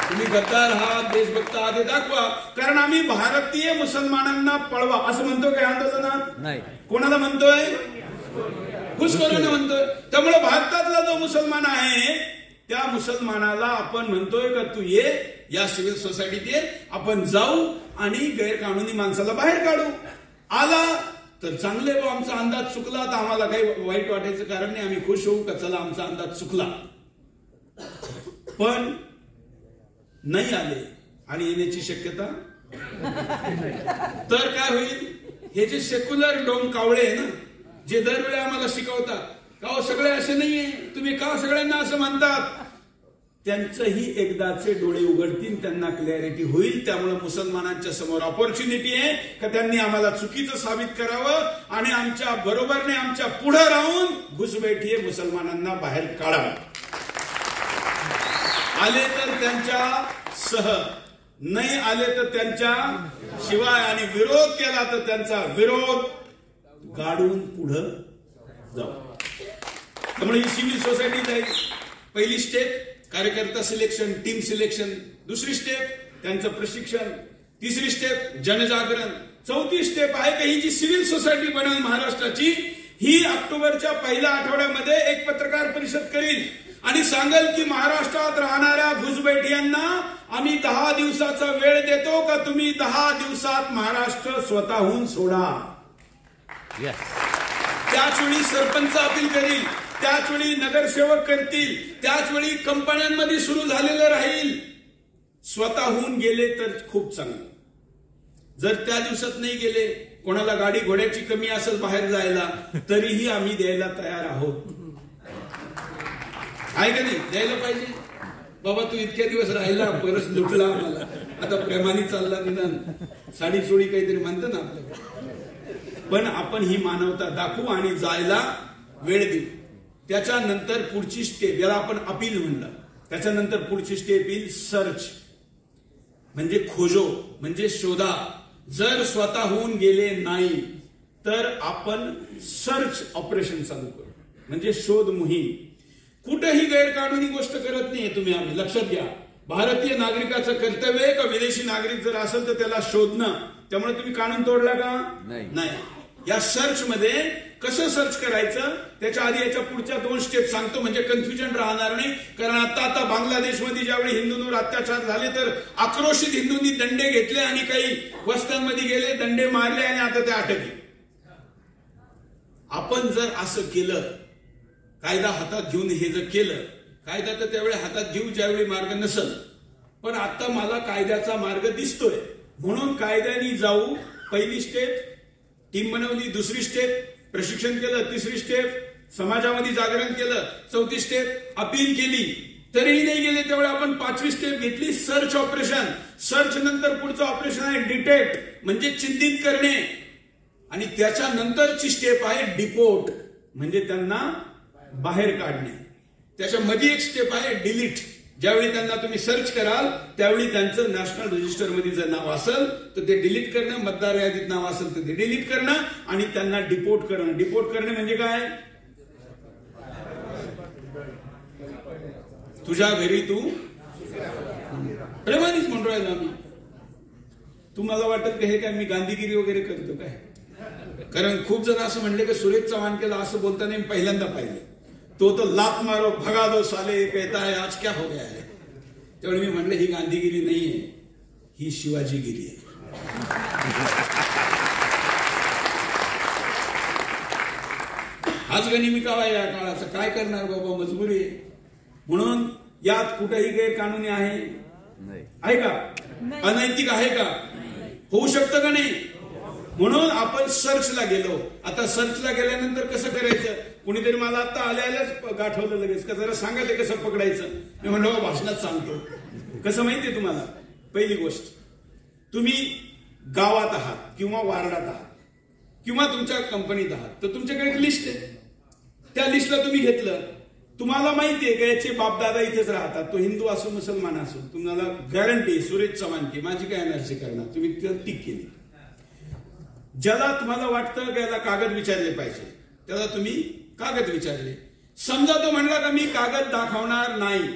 तुम्ही गद्दार आहात, देशभक्त आहात हे दाखवा. कारण आम्ही भारतीय मुसलमानांना पळवा असं म्हणतो काय आंदोलनात? नाही. कोणाला म्हणतोय? घुसखोरांना म्हणतोय. त्यामुळे भारतातला जो मुसलमान आहे त्या मुसलमानाला आपण म्हणतोय का तू ये, या सिव्हिल सोसायटीत ये, आपण जाऊ आणि गैरकानूनी माणसाला बाहेर काढू. आला तर चांगले, आमचा अंदाज चुकला तर आम्हाला काही वाईट वाटायचं कारण नाही, आम्ही खुश होऊ का चला आमचा अंदाज चुकला. पण नाही आले आणि येण्याची शक्यता तर काय होईल? हे जे सेक्युलर डोम कावळे आहे ना, जे दरवेळी आम्हाला शिकवतात का सगळे असे नाहीये, तुम्ही का सगळ्यांना असं म्हणतात, त्यांचंही एकदाचे डोळे उघडतील, त्यांना क्लॅरिटी होईल. त्यामुळे मुसलमानांच्या समोर ऑपॉर्च्युनिटी आहे का त्यांनी आम्हाला चुकीचं साबित करावं आणि आमच्या बरोबरने आमच्या पुढे राहून घुसबैठीये मुसलमानांना बाहेर काढावं. आले तर त्यांच्या सह, नाही आले तर त्यांच्या शिवाय, आणि विरोध केला तर त्यांचा विरोध गाडून पुढं जाऊ. त्यामुळे ही सिव्हिल सोसायटी जाईल. पहिली स्टेप कार्यकर्ता सिलेक्शन, टीम सिलेक्शन. दुसरी स्टेप त्यांचं प्रशिक्षण. तिसरी स्टेप जनजागरण. चौथी स्टेप आहे की ही जी सिव्हिल सोसायटी बनेल महाराष्ट्राची, ही ऑक्टोबरच्या पहिल्या आठवड्यामध्ये एक पत्रकार परिषद करील आणि सांगेल की महाराष्ट्रात राहणाऱ्या घुसबैठियांना आम्ही 10 दिवसाचा वेळ देतो का तुम्ही 10 दिवसात महाराष्ट्र स्वतःहून सोडा. त्याच वेळी सरपंच अपील करील, त्याच वेळी नगरसेवक करतील, त्याच वेळी कंपन्यांमध्ये सुरू झालेलं राहील. स्वतःहून गेले तर खूप चांगलं. जर त्या दिवसात नाही गेले, कोणाला गाडी घोड्याची कमी असेल बाहेर जायला, तरीही आम्ही द्यायला तयार आहोत. आहे का नाही? द्यायला पाहिजे. बाबा तू इतक्या दिवस राहिला, परत लुटला आम्हाला, आता प्रेमाने चालला, निदान साडी चोळी काहीतरी म्हणतं ना आपल्याला. पण आपण ही मानवता दाखवू आणि जायला वेळ देऊ. त्याच्यानंतर पुढची स्टेप, याला आपण अपील म्हणलं, त्याच्यानंतर पुढची स्टेप येईल सर्च, म्हणजे खोजो, म्हणजे शोधा. जर स्वतःहून गेले नाही तर आपण सर्च ऑपरेशन चालू करू, म्हणजे शोध मोहीम. कुठेही गैरकानूनी गोष्ट करत नाहीये तुम्ही, आम्ही लक्षात घ्या. भारतीय नागरिकाचं कर्तव्य आहे का विदेशी नागरिक जर असेल तर त्याला शोधणं. त्यामुळे तुम्ही कानून तोडला का? नाही. या सर्च मध्ये कसं सर्च करायचं त्याच्या आधी याच्या पुढच्या 2 स्टेप सांगतो, म्हणजे कन्फ्युजन राहणार नाही. कारण आता बांगलादेशमध्ये ज्यावेळी हिंदूंवर अत्याचार झाले तर आक्रोशित हिंदूंनी दंडे घेतले आणि काही वस्त्यांमध्ये गेले, दंडे मारले आणि आता ते अटकले. आपण जर असं केलं, कायदा हातात घेऊन हे जर केलं, कायदा तर त्यावेळी हातात घेऊ ज्यावेळी मार्ग नसल, पण आता मला कायद्याचा मार्ग दिसतोय म्हणून कायद्याने जाऊ. पहिली स्टेप टीम बनवली, दुसरी स्टेप प्रशिक्षण केलं, तिसरी स्टेप समाजामध्ये जागरण केलं, चौथी स्टेप अपील केली, तरीही नाही गेले त्यावेळी आपण 5वी स्टेप घेतली सर्च ऑपरेशन. सर्च नंतर पुढचं ऑपरेशन आहे डिटेक्ट, म्हणजे चिंतित करणे, आणि त्याच्यानंतरची स्टेप आहे डिपोर्ट, म्हणजे त्यांना बाहेर काढणे. त्याच्या मध्ये एक स्टेप आहे डिलीट. ज्यावेळी त्यांना तुम्ही सर्च कराल त्यावेळी त्यांचं नॅशनल रजिस्टर मध्ये जर नाव असेल तर ते डिलीट करणं, मतदार यादीत नाव असेल तर ते डिलीट करणं आणि त्यांना डिपोर्ट करणं. डिपोर्ट करणे म्हणजे काय? तुझ्या घरी तू प्रेमानेच म्हणून राहिलो आम्ही. तुम्हाला वाटत का हे काय मी गांधीगिरी वगैरे करतो काय? कारण खूप जण असं म्हणले की सुरेश चव्हाण केला असं बोलताना मी पहिल्यांदा पाहिले. तो तो लात मारो भगा दो साले कहता है आज क्या हो गया है. त्यावेळी मी म्हणलं ही गांधीगिरी नाहीये, ही शिवाजीगिरी आहे. हाच गनिमी काळ या काळाचं काय करणार बाबा, मजबुरी आहे. म्हणून यात कुठेही गैरकानूनी आहे का? अनैतिक आहे का? होऊ शकतं का नाही? म्हणून आपण सर्चला गेलो. आता सर्चला गेल्यानंतर कसं करायचं? कुणीतरी मला आता आल्याच गाठवलं लगेच का जरा सांगा ते कसं पकडायचं. मी म्हणलं भाषणात सांगतो. कसं माहितीये तुम्हाला? पहिली गोष्ट, तुम्ही गावात आहात किंवा वार्डात आहात किंवा तुमच्या कंपनीत आहात तर तुमच्याकडे एक लिस्ट आहे. त्या लिस्टला तुम्ही घेतलं तुम्हाला माहितीये का याचे बापदादा इथेच राहतात, तो हिंदू असो मुसलमान असो, तुम्हाला गॅरंटी सुरेश चव्हाण की माझी काय एनर्जी करणार, तुम्ही त्याला टिक केली. ज्याला तुम्हाला वाटतं की याला कागद विचारले पाहिजे त्याला तुम्ही कागद विचारले. समजा तो म्हणला का मी कागद दाखवणार नाही,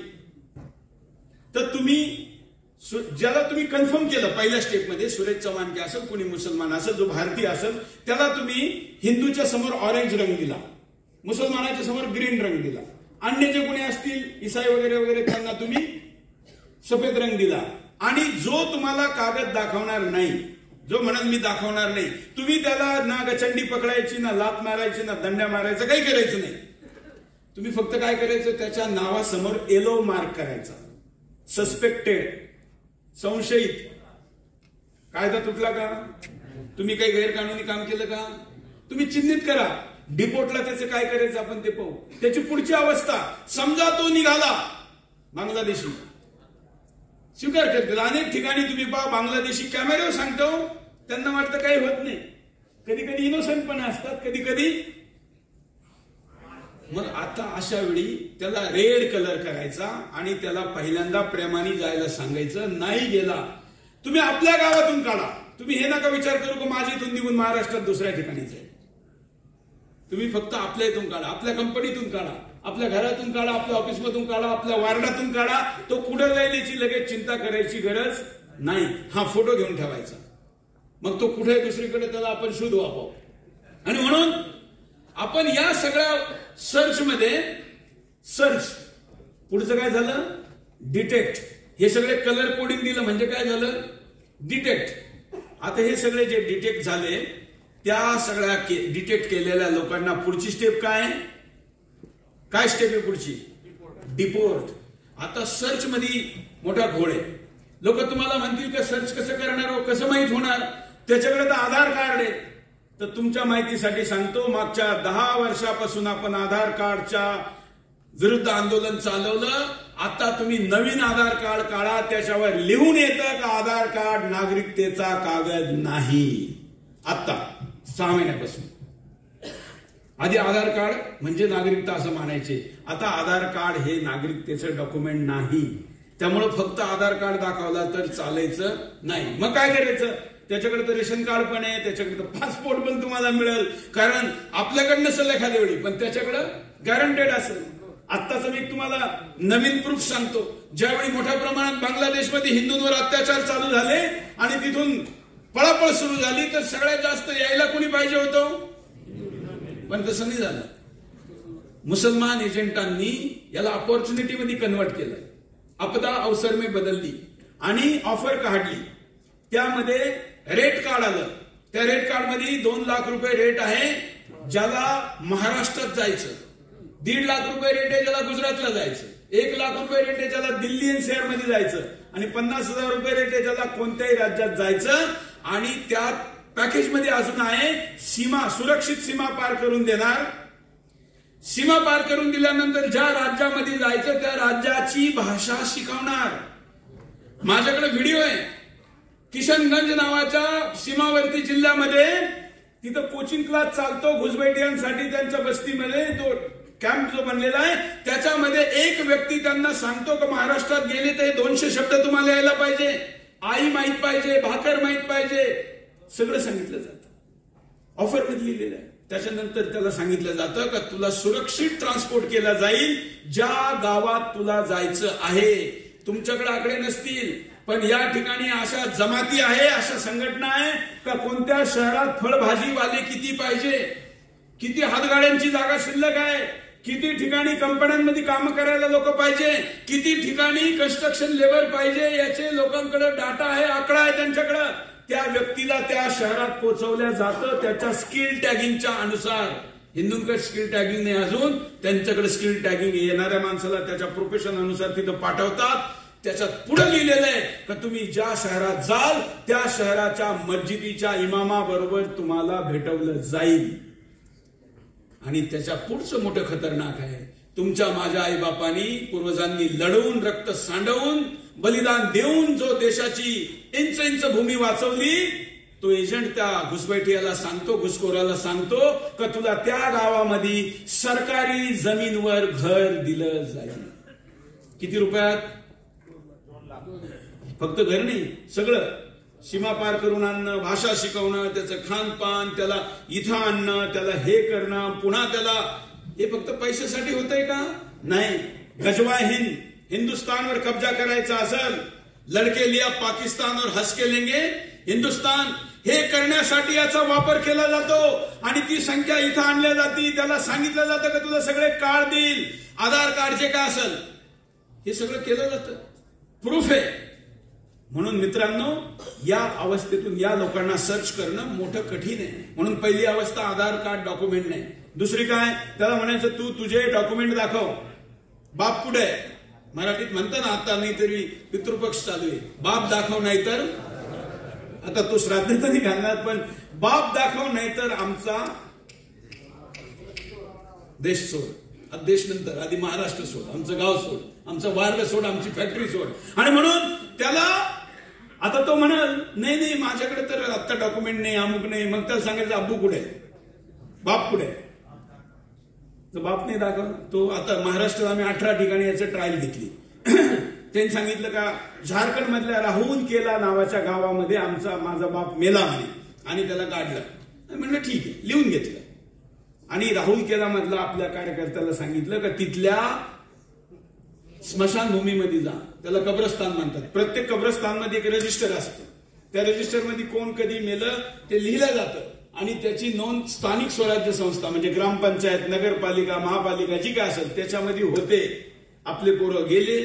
तर तुम्ही ज्याला तुम्ही कन्फर्म केलं पहिल्या स्टेपमध्ये, सुरेश चव्हाण की असेल, कोणी मुसलमान असेल, जो भारतीय असेल, त्याला तुम्ही हिंदूच्या समोर ऑरेंज रंग दिला, मुसलमानाच्या समोर ग्रीन रंग दिला, अन्य जे कोणी असतील ईसाई वगैरे वगैरे त्यांना तुम्ही सफेद रंग दिला. आणि जो तुम्हाला कागद दाखवणार नाही, जो म्हणाल मी दाखवणार नाही, तुम्ही त्याला ना गचंडी पकडायची, ना लात मारायची, ना दंड्या मारायचं, काही करायचं नाही. तुम्ही फक्त काय करायचं, त्याच्या नावासमोर येलो मार्क करायचा, सस्पेक्टेड, संशयित. कायदा तुटला का, तुम्ही काही गैरकानूनी काम केलं का, तुम्ही चिन्हित करा. डिपोटला त्याचं काय करायचं आपण ते पाहू. त्याची पुढची अवस्था, समजा तो निघाला बांगलादेशी, स्वीकार करतील. अनेक ठिकाणी तुम्ही पहा बांगलादेशी कॅमेऱ्यावर सांगतो, त्यांना वाटतं काही होत नाही, कधी कधी इनोसंट पण असतात, कधी कधी. मग आता अशा वेळी त्याला रेड कलर करायचा आणि त्याला पहिल्यांदा प्रेमाने जायला सांगायचं. नाही गेला, तुम्ही आपल्या गावातून काढा. तुम्ही हे नका विचार करू की माझ्या इथून निघून महाराष्ट्रात दुसऱ्या ठिकाणी जाईल. तुम्ही फक्त आपल्या इथून काढा, आपल्या कंपनीतून काढा, आपल्या घरातून काढा, आपल्या ऑफिसमधून काढा, आपल्या वार्डातून काढा. तो कुठं जाईल याची लगेच चिंता करायची गरज नाही. हा फोटो घेऊन ठेवायचा, मग तो कुठे दुसरीकडे त्याला आपण शोधू आपोआप. आणि म्हणून आपण या सगळ्या सर्च मध्ये, सर्च पुढचं काय झालं, डिटेक्ट. हे सगळे कलर कोडिंग दिलं म्हणजे काय झालं, डिटेक्ट. आता हे सगळे जे डिटेक्ट झाले, त्या सगळ्या डिटेक्ट केलेल्या लोकांना पुढची स्टेप काय, काय स्टेप आहे पुढची, डिपोर्ट. आता सर्च मध्ये मोठा घोळ आहे. लोक तुम्हाला म्हणतील का सर्च कसं करणार हो, कसं माहित होणार, त्याच्याकडे तर आधार कार्ड आहे. तर तुमच्या माहितीसाठी सांगतो, मागच्या 10 वर्षापासून आपण आधार कार्डच्या विरुद्ध आंदोलन चालवलं. आता तुम्ही नवीन आधार कार्ड काढा, त्याच्यावर लिहून येतं का आधार कार्ड नागरिकतेचा कागद नाही. आता 6 महिन्यापासून. आधी आधार कार्ड म्हणजे नागरिकता असं मानायचे, आता आधार कार्ड हे नागरिकतेचं डॉक्युमेंट नाही. त्यामुळे फक्त आधार कार्ड दाखवला तर चालायचं नाही. मग काय करायचं, त्याच्याकडे तर रेशन कार्ड पण आहे, त्याच्याकडे तर पासपोर्ट पण तुम्हाला मिळेल, कारण आपल्याकडे नसेल एखाद्या वेळी पण त्याच्याकडे गॅरंटेड असेल. आत्ताच मी तुम्हाला नवीन प्रूफ सांगतो. ज्यावेळी मोठ्या प्रमाणात बांगलादेशमध्ये हिंदूंवर अत्याचार चालू झाले आणि तिथून पळापळ सुरू झाली, तर सगळ्यात जास्त यायला कोणी पाहिजे होतं, पण तसं नाही झालं. मुसलमान एजंटांनी याला ऑपॉर्च्युनिटी मध्ये कन्वर्ट केलं. आपदा अवसर में बदलली आणि ऑफर काढली. त्यामध्ये रेट कार्ड आलं. त्या रेट कार्ड मध्ये 2 लाख रुपये रेट आहे ज्याला महाराष्ट्रात जायचं, 1.5 लाख रुपये रेट आहे ज्याला गुजरातला जायचं, 1 लाख रुपये रेट आहे ज्याला दिल्ली एनसीआर मध्ये जायचं, आणि 50,000 रुपये रेट आहे ज्याला कोणत्याही राज्यात जायचं. आणि त्या पॅकेज मध्ये अजून आहे सीमा, सुरक्षित सीमा पार करून देणार. सीमा पार करून दिल्यानंतर ज्या राज्यामध्ये जायचं त्या राज्याची भाषा शिकवणार. माझ्याकडे व्हिडिओ आहे. किशनगंज नावाच्या सीमावर्ती जिल्ह्यामध्ये तिथं कोचिंग क्लास चालतो घुसबैठियांसाठी. त्यांच्या बस्तीमध्ये तो कॅम्प जो बनलेला आहे त्याच्यामध्ये एक व्यक्ती त्यांना सांगतो की महाराष्ट्रात गेले तर 200 शब्द तुम्हाला यायला पाहिजे, आई माहित पाहिजे, भाकर माहित पाहिजे, सगळं सांगितलं जातं. ऑफर मध्ये लिहिलेलं आहे. त्याच्यानंतर त्याला सांगितलं जातं का तुला सुरक्षित ट्रान्सपोर्ट केला जाईल ज्या गावात तुला जायचं आहे. तुमच्याकडे आकडे नसतील पण या ठिकाणी अशा जमाती आहे, अशा संघटना आहे का कोणत्या शहरात फळभाजीवाले किती पाहिजे, किती हातगाड्यांची जागा शिल्लक आहे, किती ठिकाणी कंपन्यांमध्ये काम करायला लोक पाहिजे, किती ठिकाणी कन्स्ट्रक्शन लेबर पाहिजे, याचे लोकांकडे डाटा आहे, आकडा आहे त्यांच्याकडे. त्या व्यक्तीला त्या शहरात पोहोचवल्या जातं त्याच्या स्किल टॅगिंगच्या अनुसार. हिंदूंकडे स्किल टॅगिंग नाही अजून, त्यांच्याकडे स्किल टॅगिंग येणाऱ्या माणसाला त्याच्या प्रोफेशन अनुसार तिथं पाठवतात. त्याच्यात पुढे लिहिलेलं आहे का तुम्ही ज्या शहरात जाल त्या शहराच्या मस्जिदीच्या इमामाबरोबर तुम्हाला भेटवलं जाईल. आणि त्याच्या पुढचं मोठं खतरनाक आहे, तुमच्या माझ्या आई बापांनी पूर्वजांनी लढवून रक्त सांडवून बलिदान देऊन जो देशाची इंच इंच भूमी वाचवली तो एजंट त्या घुसपैठियाला सांगतो, घुसखोराला सांगतो का तुला त्या गावामध्ये सरकारी जमीनवर घर दिलं जाईल. किती रुपयात? फक्त घर नाही, सगळं. सीमा पार करून आणणं, भाषा शिकवणं, त्याचं खानपान, त्याला इथं आणणं, त्याला हे करणं, पुन्हा त्याला हे फक्त पैशासाठी होतंय का? नाही. गजवा हिंद, हिंदुस्तानवर कब्जा करायचा असेल, लडके लिया पाकिस्तान और हंस के लेंगे हिंदुस्तान, हे करण्यासाठी याचा वापर केला जातो. आणि ती संख्या इथं आणल्या जाते. त्याला सांगितलं जातं की तुला सगळे कार्ड देईल, आधार कार्ड जे काय असेल हे सगळं केलं जातं. प्रूफ आहे. म्हणून मित्रांनो, या अवस्थेतून या लोकांना सर्च करणं मोठं कठीण आहे. म्हणून पहिली अवस्था आधार कार्ड डॉक्युमेंट नाही. दुसरी काय, त्याला म्हणायचं तू तुझे डॉक्युमेंट दाखव. बाप कुठे आहे? मराठीत म्हणतं ना, आता नाही तरी पितृपक्ष चालू आहे, बाप दाखव नाही तर, आता तो श्राद्ध तर नाही घालणार, पण बाप दाखव नाही तर आमचा देश सोड. देश नंतर आधी महाराष्ट्र सोड, आमचं गाव सोड, आमचं वार्ड सोड, आमची फॅक्टरी सोड. आणि म्हणून त्याला आता तो म्हणाल नाही नाही माझ्याकडे तर आता डॉक्युमेंट नाही, अमुक नाही. मग त्याला सांगायचं अब्बू कुठे, बाप कुठे? तर बाप नाही दाखव. तो आता महाराष्ट्रात आम्ही 18 ठिकाणी याचं ट्रायल घेतली. त्यांनी सांगितलं का झारखंड मधल्या राहुल केला नावाच्या गावामध्ये माझा बाप मेला म्हणे, आणि त्याला काढलं. म्हणलं ठीक आहे, लिहून घेतलं. आणि राहुल केला मधला आपल्या कार्यकर्त्याला सांगितलं का तिथल्या स्मशानभूमीमध्ये जा, त्याला कब्रस्तान म्हणतात. प्रत्येक कब्रस्तानमध्ये एक रजिस्टर असतं. त्या रजिस्टरमध्ये कोण कधी मेलं ते लिहिलं जातं, आणि त्याची नोंद स्थानिक स्वराज्य संस्था म्हणजे ग्रामपंचायत, नगरपालिका, महापालिका जी काय असेल त्याच्यामध्ये होते. आपले पोरं गेले.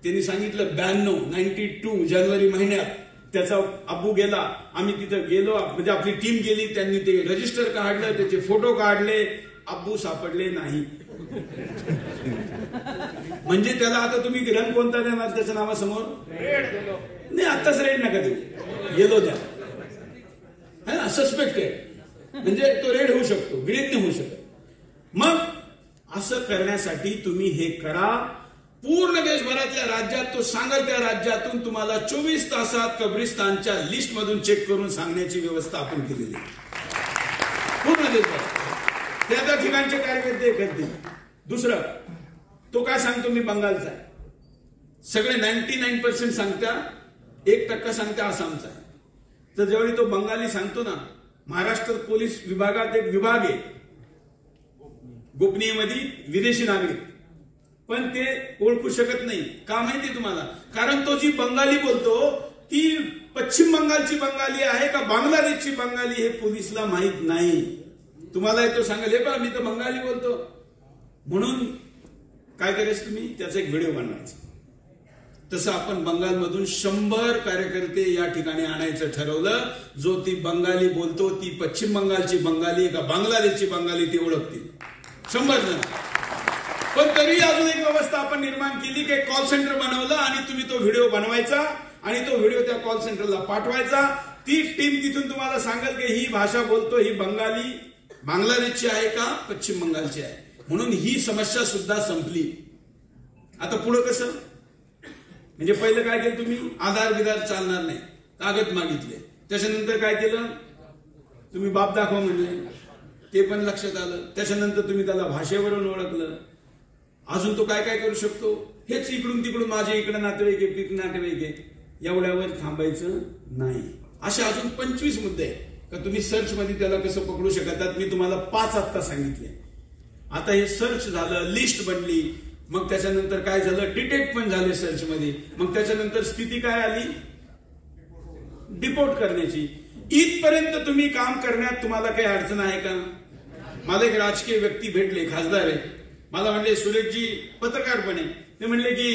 त्यांनी सांगितलं 92 जानेवारी महिन्यात त्याचा अब्बू गेला. आम्ही तिथं गेलो, म्हणजे आपली टीम गेली. त्यांनी ते रजिस्टर काढलं, त्याचे फोटो काढले. अब्बू सापडले नाही. म्हणजे त्याला आता तुम्ही रंग कोणता देणार त्याच्या नावासमोर? नाही, आत्ताच रेड नका देऊ, येलो द्या. है ना, सस्पेक्टेड म्हणजे तो रेड होऊ शकतो, ग्रीन नाही होऊ शकत. मग असं करण्यासाठी तुम्ही हे करा. पूर्ण देशभरातल्या राज्यात तो सांगेल त्या राज्यातून तुम्हाला 24 तासात कब्रिस्तानच्या लिस्ट मधून चेक करून सांगण्याची व्यवस्था आपण केलेली आहे. पूर्ण देशभरात त्या ठिकाणचे कार्यकर्ते करतील. दुसरं, तो काय सांगतो मी बंगालचा आहे. सगळे 99% सांगत्या, 1% सांगत्या आसामचा आहे. तर जेव्हा तो बंगाली सांगतो ना, महाराष्ट्र पोलीस विभागात एक विभाग आहे गोपनीयमध्ये विदेशी नागरिक, पण ते ओळखू शकत नाही. का माहिती तुम्हाला? कारण तो जी बंगाली बोलतो ती पश्चिम बंगालची बंगाली आहे का बांगलादेशची बंगाली हे पोलिसला माहित नाही. तुम्हाला तो सांगेल हे पहा मी तर बंगाली बोलतो. म्हणून काय करायचं तुम्ही, त्याचा एक व्हिडिओ बनवायचा. तसं आपण बंगालमधून 100 कार्यकर्ते या ठिकाणी आणायचं ठरवलं. जो ती बंगाली बोलतो ती पश्चिम बंगालची बंगाली का बांगलादेशची बंगाली ती ओळखतील. 100 जण. पण तरी अजून एक व्यवस्था आपण निर्माण केली की कॉल सेंटर बनवलं आणि तुम्ही तो व्हिडिओ बनवायचा आणि तो व्हिडिओ त्या कॉल सेंटरला पाठवायचा. ती टीम तिथून तुम्हाला सांगेल की ही भाषा बोलतो ही बंगाली बांगलादेशची आहे का पश्चिम बंगालची आहे. म्हणून ही समस्या सुद्धा संपली. आता पुढे कसं, म्हणजे पहिलं काय केलं तुम्ही, आधार बिधार चालणार नाही, कागद मागितले. त्याच्यानंतर काय केलं तुम्ही, बाप दाखवा म्हणले, ते पण लक्षात आलं. त्याच्यानंतर तुम्ही त्याला भाषेवरून ओळखलं. अजून तो काय काय करू शकतो, हेच इकडून तिकडून माझे इकडे नातेवाईक आहे, पिक नातेवाईक आहे, एवढ्यावर थांबायचं नाही. असे अजून 25 मुद्दे आहे का तुम्ही सर्च मध्ये त्याला कसं पकडू शकतात. मी तुम्हाला 5 आत्ता सांगितले. आता हे सर्च झालं, लिस्ट बनली, मग त्याच्यानंतर काय झालं, डिटेक्ट पण झाले सर्च मध्ये. मग त्याच्यानंतर स्थिती काय आली, डिपोर्ट करण्याची. इथपर्यंत तुम्ही काम करण्यात तुम्हाला काही अडचण आहे का? मला एक राजकीय व्यक्ती भेटले, खासदार आहे. मला म्हणले सुरेशजी पत्रकार पण आहे. ते म्हणले की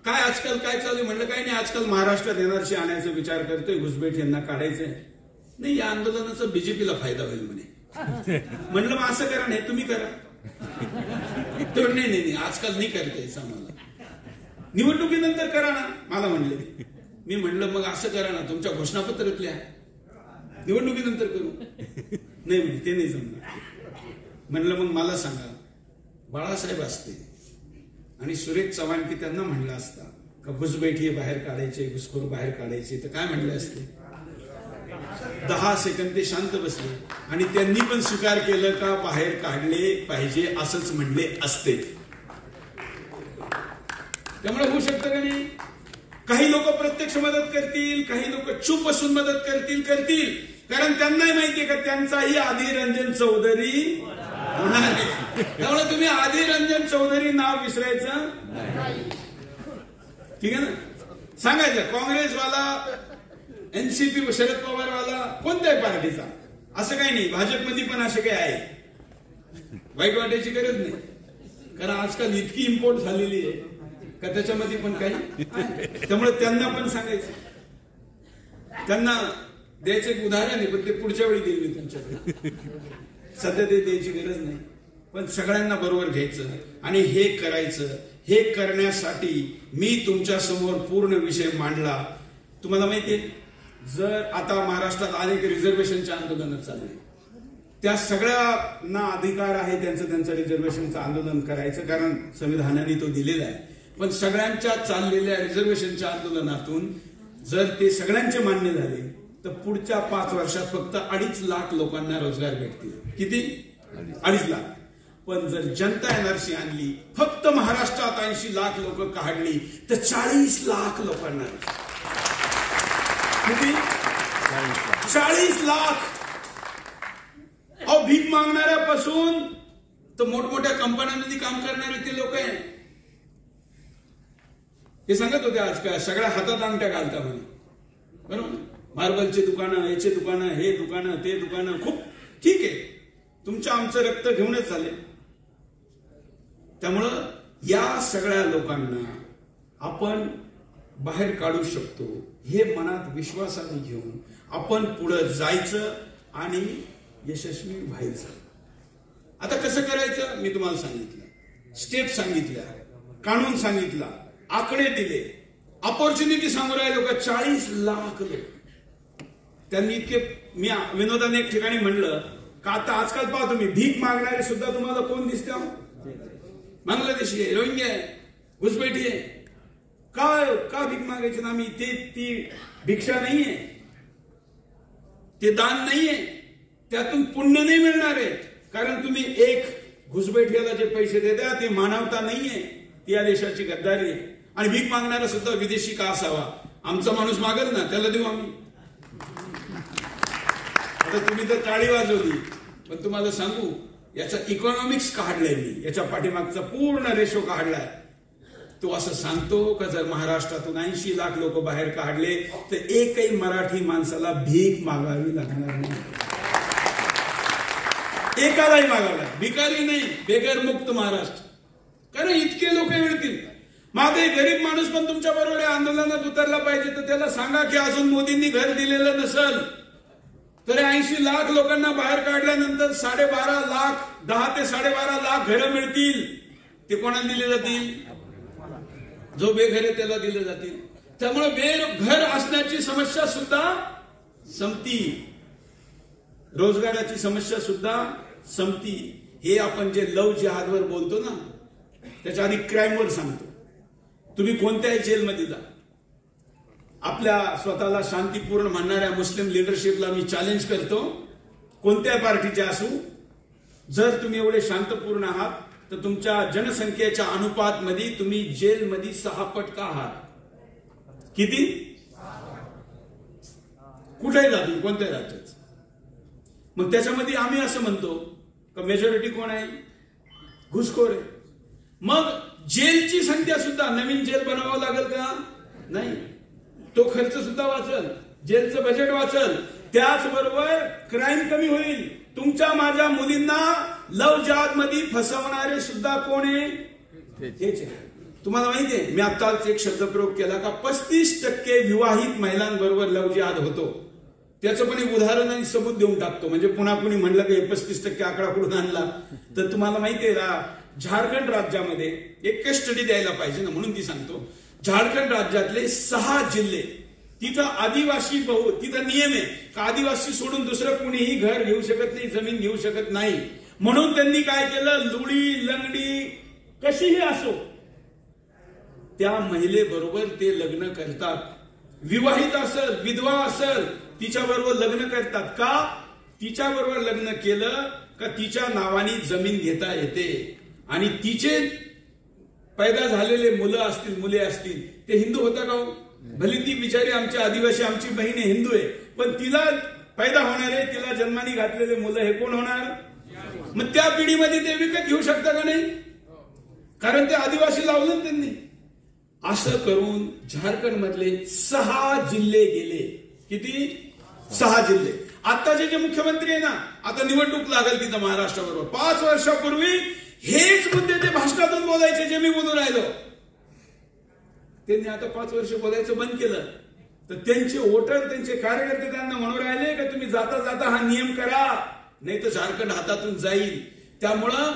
काय आजकाल काय चालू आहे. म्हणलं काय नाही, आजकाल महाराष्ट्रात एनआरसी आणायचा विचार करतोय, घुसपैठ यांना काढायचंय. नाही, या आंदोलनाचा बीजेपीला फायदा होईल म्हणे. म्हणलं मग असं करा, नाही तुम्ही करा. तर नाही नाही आजकाल नाही करता यायचं आम्हाला, निवडणुकीनंतर करा ना. मला म्हणले. मी म्हणलं मग असं करा ना, तुमच्या घोषणापत्रातल्या निवडणुकीनंतर करू. नाही म्हणे ते नाही जमणार. म्हणलं मग मला सांगा, बाळासाहेब असते आणि सुरेश चव्हाण की त्यांना म्हणलं असता का घुसबैठी बाहेर काढायचे, घुसखोर बाहेर काढायचे, तर काय म्हणले असते? 10 सेकंद ते शांत बसले आणि त्यांनी पण स्वीकार केलं का बाहेर काढले पाहिजे असंच म्हणले असते. त्यामुळे होऊ शकतं का नाही? काही लोक प्रत्यक्ष मदत करतील, काही लोक चूप असून मदत करतील कारण त्यांनाही माहितीये का त्यांचाही अधीर रंजन चौधरी होणार आहे. त्यामुळे तुम्ही अधीर रंजन चौधरी नाव विसरायचं ठीक आहे ना. सांगायचं काँग्रेसवाला, एनसीपी, शरद पवारवाला, कोणत्याही पार्टीचा, असं काही नाही. भाजपमध्ये पण असं काही आहे, वाईट वाटायची गरज नाही. कारण आजकाल इतकी इम्पोर्ट झालेली आहे का त्याच्यामध्ये पण काही. त्यामुळे त्यांना पण सांगायचं, त्यांना द्यायचं एक उदाहरण आहे पण ते पुढच्या वेळी देईल मी तुमच्याकडे, सध्या ते द्यायची गरज नाही. पण सगळ्यांना बरोबर घ्यायचं आणि हे करायचं. हे करण्यासाठी मी तुमच्या समोर पूर्ण विषय मांडला. तुम्हाला माहितीये जर आता महाराष्ट्रात अनेक रिझर्वेशनचे आंदोलन चालले, त्या सगळ्यांना अधिकार आहे त्यांचं रिझर्वेशनचं आंदोलन करायचं कारण संविधानाने तो दिलेला आहे. पण सगळ्यांच्या चाललेल्या रिझर्वेशनच्या आंदोलनातून जर ते सगळ्यांचे मान्य झाले तर पुढच्या 5 वर्षात फक्त 2.5 लाख लोकांना रोजगार भेटतील. किती? 2.5 लाख. पण जर जनता एनआरसी आणली, फक्त महाराष्ट्रात 80 लाख लोक काढली तर 40 लाख लोकांना. किती? 40 लाख. अहो भीक मागणाऱ्यापासून तर मोठमोठ्या कंपन्यांमध्ये काम करणारे ते लोक आहे. हे सांगत होते आज काय सगळ्या हातात अंगठ्या घालता म्हणे, बरोबर. मार्बलचे दुकानं, याचे दुकानं, हे दुकानं, ते दुकानं, खूप ठीक आहे. तुमचं आमचं रक्त घेऊनच झाले. त्यामुळं या सगळ्या लोकांना आपण बाहेर काढू शकतो हे मनात विश्वासाने घेऊन आपण पुढे जायचं आणि यशस्वी व्हायचं. आता कसं करायचं मी तुम्हाला सांगितलं, स्टेप सांगितल्या, कानून सांगितला, आकडे दिले, ऑपॉर्च्युनिटी सांगू राहिले लोक. 40 लाख लोक त्यांनी इतके. मी विनोदाने एक ठिकाणी म्हणलं का आता आजकाल पाहा तुम्ही भीक मागणारे सुद्धा तुम्हाला कोण दिसते? बांगलादेशी आहे, रोहिंग्या आहे, घुसपैठी आहे. का भीक मागायची ना? आम्ही ती भिक्षा नाहीये, ते दान नाहीये, त्यातून पुण्य नाही मिळणार आहे. कारण तुम्ही एक घुसपैठियाला जे पैसे देता ते मानवता नाहीये, ती या देशाची गद्दारी आहे. आणि भीक मागणारा सुद्धा विदेशी का असावा? आमचा माणूस मागेल ना त्याला देऊ आम्ही. आता तुम्ही तर टाळी वाजवली, पण तुम्हाला सांगू याचा इकॉनॉमिक्स काढलाय मी, याच्या पाठीमागचा पूर्ण रेशो काढलाय. तो असं सांगतो का जर महाराष्ट्रातून 80 लाख लोक बाहेर काढले तर एकही मराठी माणसाला भीक मागावी लागणार नाही. एकालाही मागावला, भिकारी नाही, बेघर मुक्त महाराष्ट्र. कारण इतके लोक मिळतील. माझे गरीब माणूस पण तुमच्या बरोबर आंदोलनात उतरला पाहिजे. तर त्याला सांगा की अजून मोदींनी घर दिलेलं नसल तरी 80 लाख लोकांना बाहेर काढल्यानंतर 12.5 लाख, 10 ते 12.5 लाख घरं मिळतील. ते कोणाला दिले जातील? जो बेघर आहे त्याला दिले जातील. त्यामुळे बेघर असण्याची समस्या सुद्धा संपती, रोजगाराची समस्या सुद्धा संपती. हे आपण जे लव जिहादवर बोलतो ना, त्याच्या आधी क्राईमवर सांगतो. तुम्ही कोणत्याही जेलमध्ये जा, आपल्या स्वतःला शांतीपूर्ण म्हणणाऱ्या मुस्लिम लिडरशिपला मी चॅलेंज करतो, कोणत्या पार्टीचे असू, जर तुम्ही एवढे शांतपूर्ण आहात तर तुमच्या जनसंख्येच्या अनुपात मध्ये तुम्ही जेलमध्ये 6 पट का आहात? किती? कुठेही जा तुम्ही, कोणत्याही राज्यात. मग त्याच्यामध्ये आम्ही असं म्हणतो का मेजॉरिटी कोण आहे? घुसखोर आहे. मग जेलची संख्या सुद्धा, नवीन जेल बनावं लागेल का? नाही. तो खर्च सुद्धा वाचल, जेलचं बजेट वाचल, त्याचबरोबर क्राईम कमी होईल. तुमच्या माझ्या मुलींना लव जिहाद मध्ये फसवणारे सुद्धा कोण आहे? हेच आहे. तुम्हाला माहितीये मी आताच एक शब्दप्रयोग केला का 35% विवाहित महिलांबरोबर लव जिहाद होतो. त्याचं पण एक उदाहरण आणि सबूत देऊन टाकतो. म्हणजे पुन्हा कुणी म्हणलं की 35% आकडा कुठून आणला, तर तुम्हाला माहितीये झारखंड राज्यामध्ये एक केस स्टडी द्यायला पाहिजे ना, म्हणून ती सांगतो. झारखंड राज्यातले 6 जिल्हे, तिथं आदिवासी तिथं नियम आहे का आदिवासी सोडून दुसरं कुणीही घर घेऊ शकत नाही, जमीन घेऊ शकत नाही. म्हणून त्यांनी काय केलं, लुडी लंगडी कशीही असो त्या महिलेबरोबर ते लग्न करतात. विवाहित असेल, विधवा असेल, तिच्याबरोबर लग्न करतात का? तिच्याबरोबर लग्न केलं का तिच्या नावाने जमीन घेता येते आणि तिचे पैदा झालेले मुलं असतील, मुले असतील, ते हिंदू होता का हो? भले ती बिचारी आमची आदिवासी, आमची बहीण आहे, हिंदू आहे, पण तिला पैदा होणारे, तिला जन्माने घातलेले मुलं हे कोण होणार? मग त्या पिढीमध्ये ते विकत घेऊ शकता का नाही? कारण ते आदिवासी लावलं त्यांनी. असं करून झारखंड मधले 6 जिल्हे गेले. किती? 6 जिल्हे. आताचे जे मुख्यमंत्री आहे ना, आता निवडणूक लागेल तिथं महाराष्ट्राबरोबर. 5 वर्षापूर्वी हेच मुद्दे ते भाषणातून बोलायचे जे मी बोलून राहिलो. त्यांनी आता 5 वर्ष बोलायचं बंद केलं. तर त्यांचे वोटर, त्यांचे कार्यकर्ते त्यांना म्हणून राहिले का तुम्ही जाता जाता हा नियम करा, नाही तर झारखंड हातातून जाईल. त्यामुळं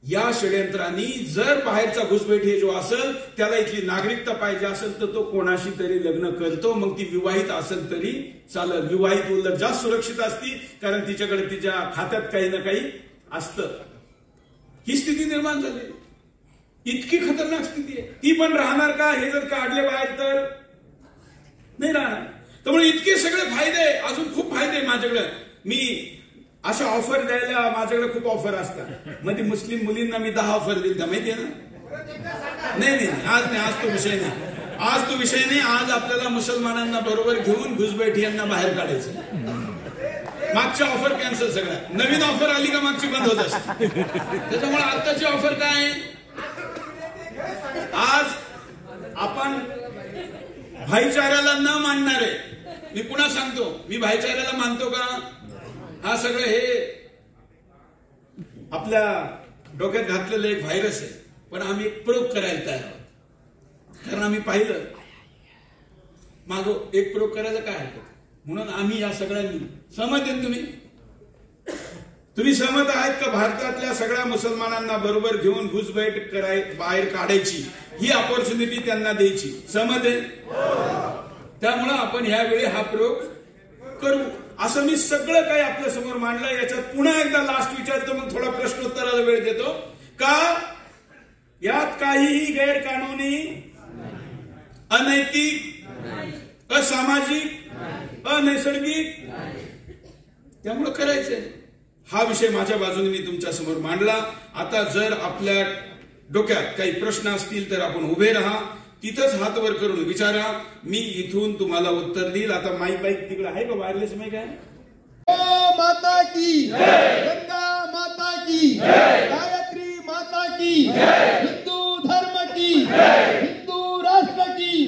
या षडयंत्रांनी जर बाहेरचा घुसपैठी जो असेल त्याला इथली नागरिकता पाहिजे असेल तर तो कोणाशी तरी लग्न करतो, मग ती विवाहित असेल तरी चालेल. विवाहित उलट जास्त सुरक्षित असती, कारण तिच्याकडे तिच्या खात्यात काही ना काही असतं. ही स्थिती निर्माण झाली. इतकी खतरनाक स्थिती आहे. ती पण राहणार का? हे जर काढले बाहेर तर नाही राहणार. त्यामुळे इतके सगळे फायदे, अजून खूप फायदे माझ्याकडे. मी अशा ऑफर द्यायला माझ्याकडे खूप ऑफर असतात. मध्ये मुस्लिम मुलींना मी 10 ऑफर दिल्या, माहितीये ना? नाही, आज नाही, आज तो विषय नाही. आज तो विषय नाही. आज आपल्याला मुसलमानांना बरोबर घेऊन घुसपैठी यांना बाहेर काढायचं. मागच्या ऑफर कॅन्सल सगळ्या. नवीन ऑफर आली का मागची बंद होत असते. त्याच्यामुळे आताची ऑफर काय आहे? आज आपण भाईचाऱ्याला न मानणारे, मी पुन्हा सांगतो, मी भाईचाऱ्याला मानतो का? हा सगळं हे आपल्या डोक्यात घातलेलं एक व्हायरस आहे. पण आम्ही एक प्रयोग करायला तयार आहोत, कारण आम्ही पाहिलं मागो एक प्रयोग करायला काय हरकत. म्हणून आम्ही या सगळ्यांनी सहमत आहे. तुम्ही सहमत आहात का भारतातल्या सगळ्या मुसलमानांना बरोबर घेऊन घुसपैठ बाहेर काढायची, ही ऑपॉर्च्युनिटी त्यांना द्यायची? सहमत आहे. त्यामुळं आपण यावेळी हा प्रयोग करू, असं मी सगळं काही आपल्या समोर मांडलं. याच्यात पुन्हा एकदा लास्ट विचारतो, मग थोडा प्रश्नोत्तराला वेळ देतो. का यात काहीही गैरकानूनी, अनैतिक, असामाजिक, अनैसर्गिक त्यामुळं करायचंय. हा विषय माझ्या बाजूने मी तुमच्या समोर मांडला. आता जर आपल्या डोक्यात काही प्रश्न असतील तर आपण उभे राहा, तिथंच हात वर करून विचारा, मी इथून तुम्हाला उत्तर देईल. आता माईक तिकडे आहे का? वायरलेस माईक आहे? माता की गंगा माता की, गायत्री माता की, हिंदू धर्म की, हिंदू राष्ट्र की.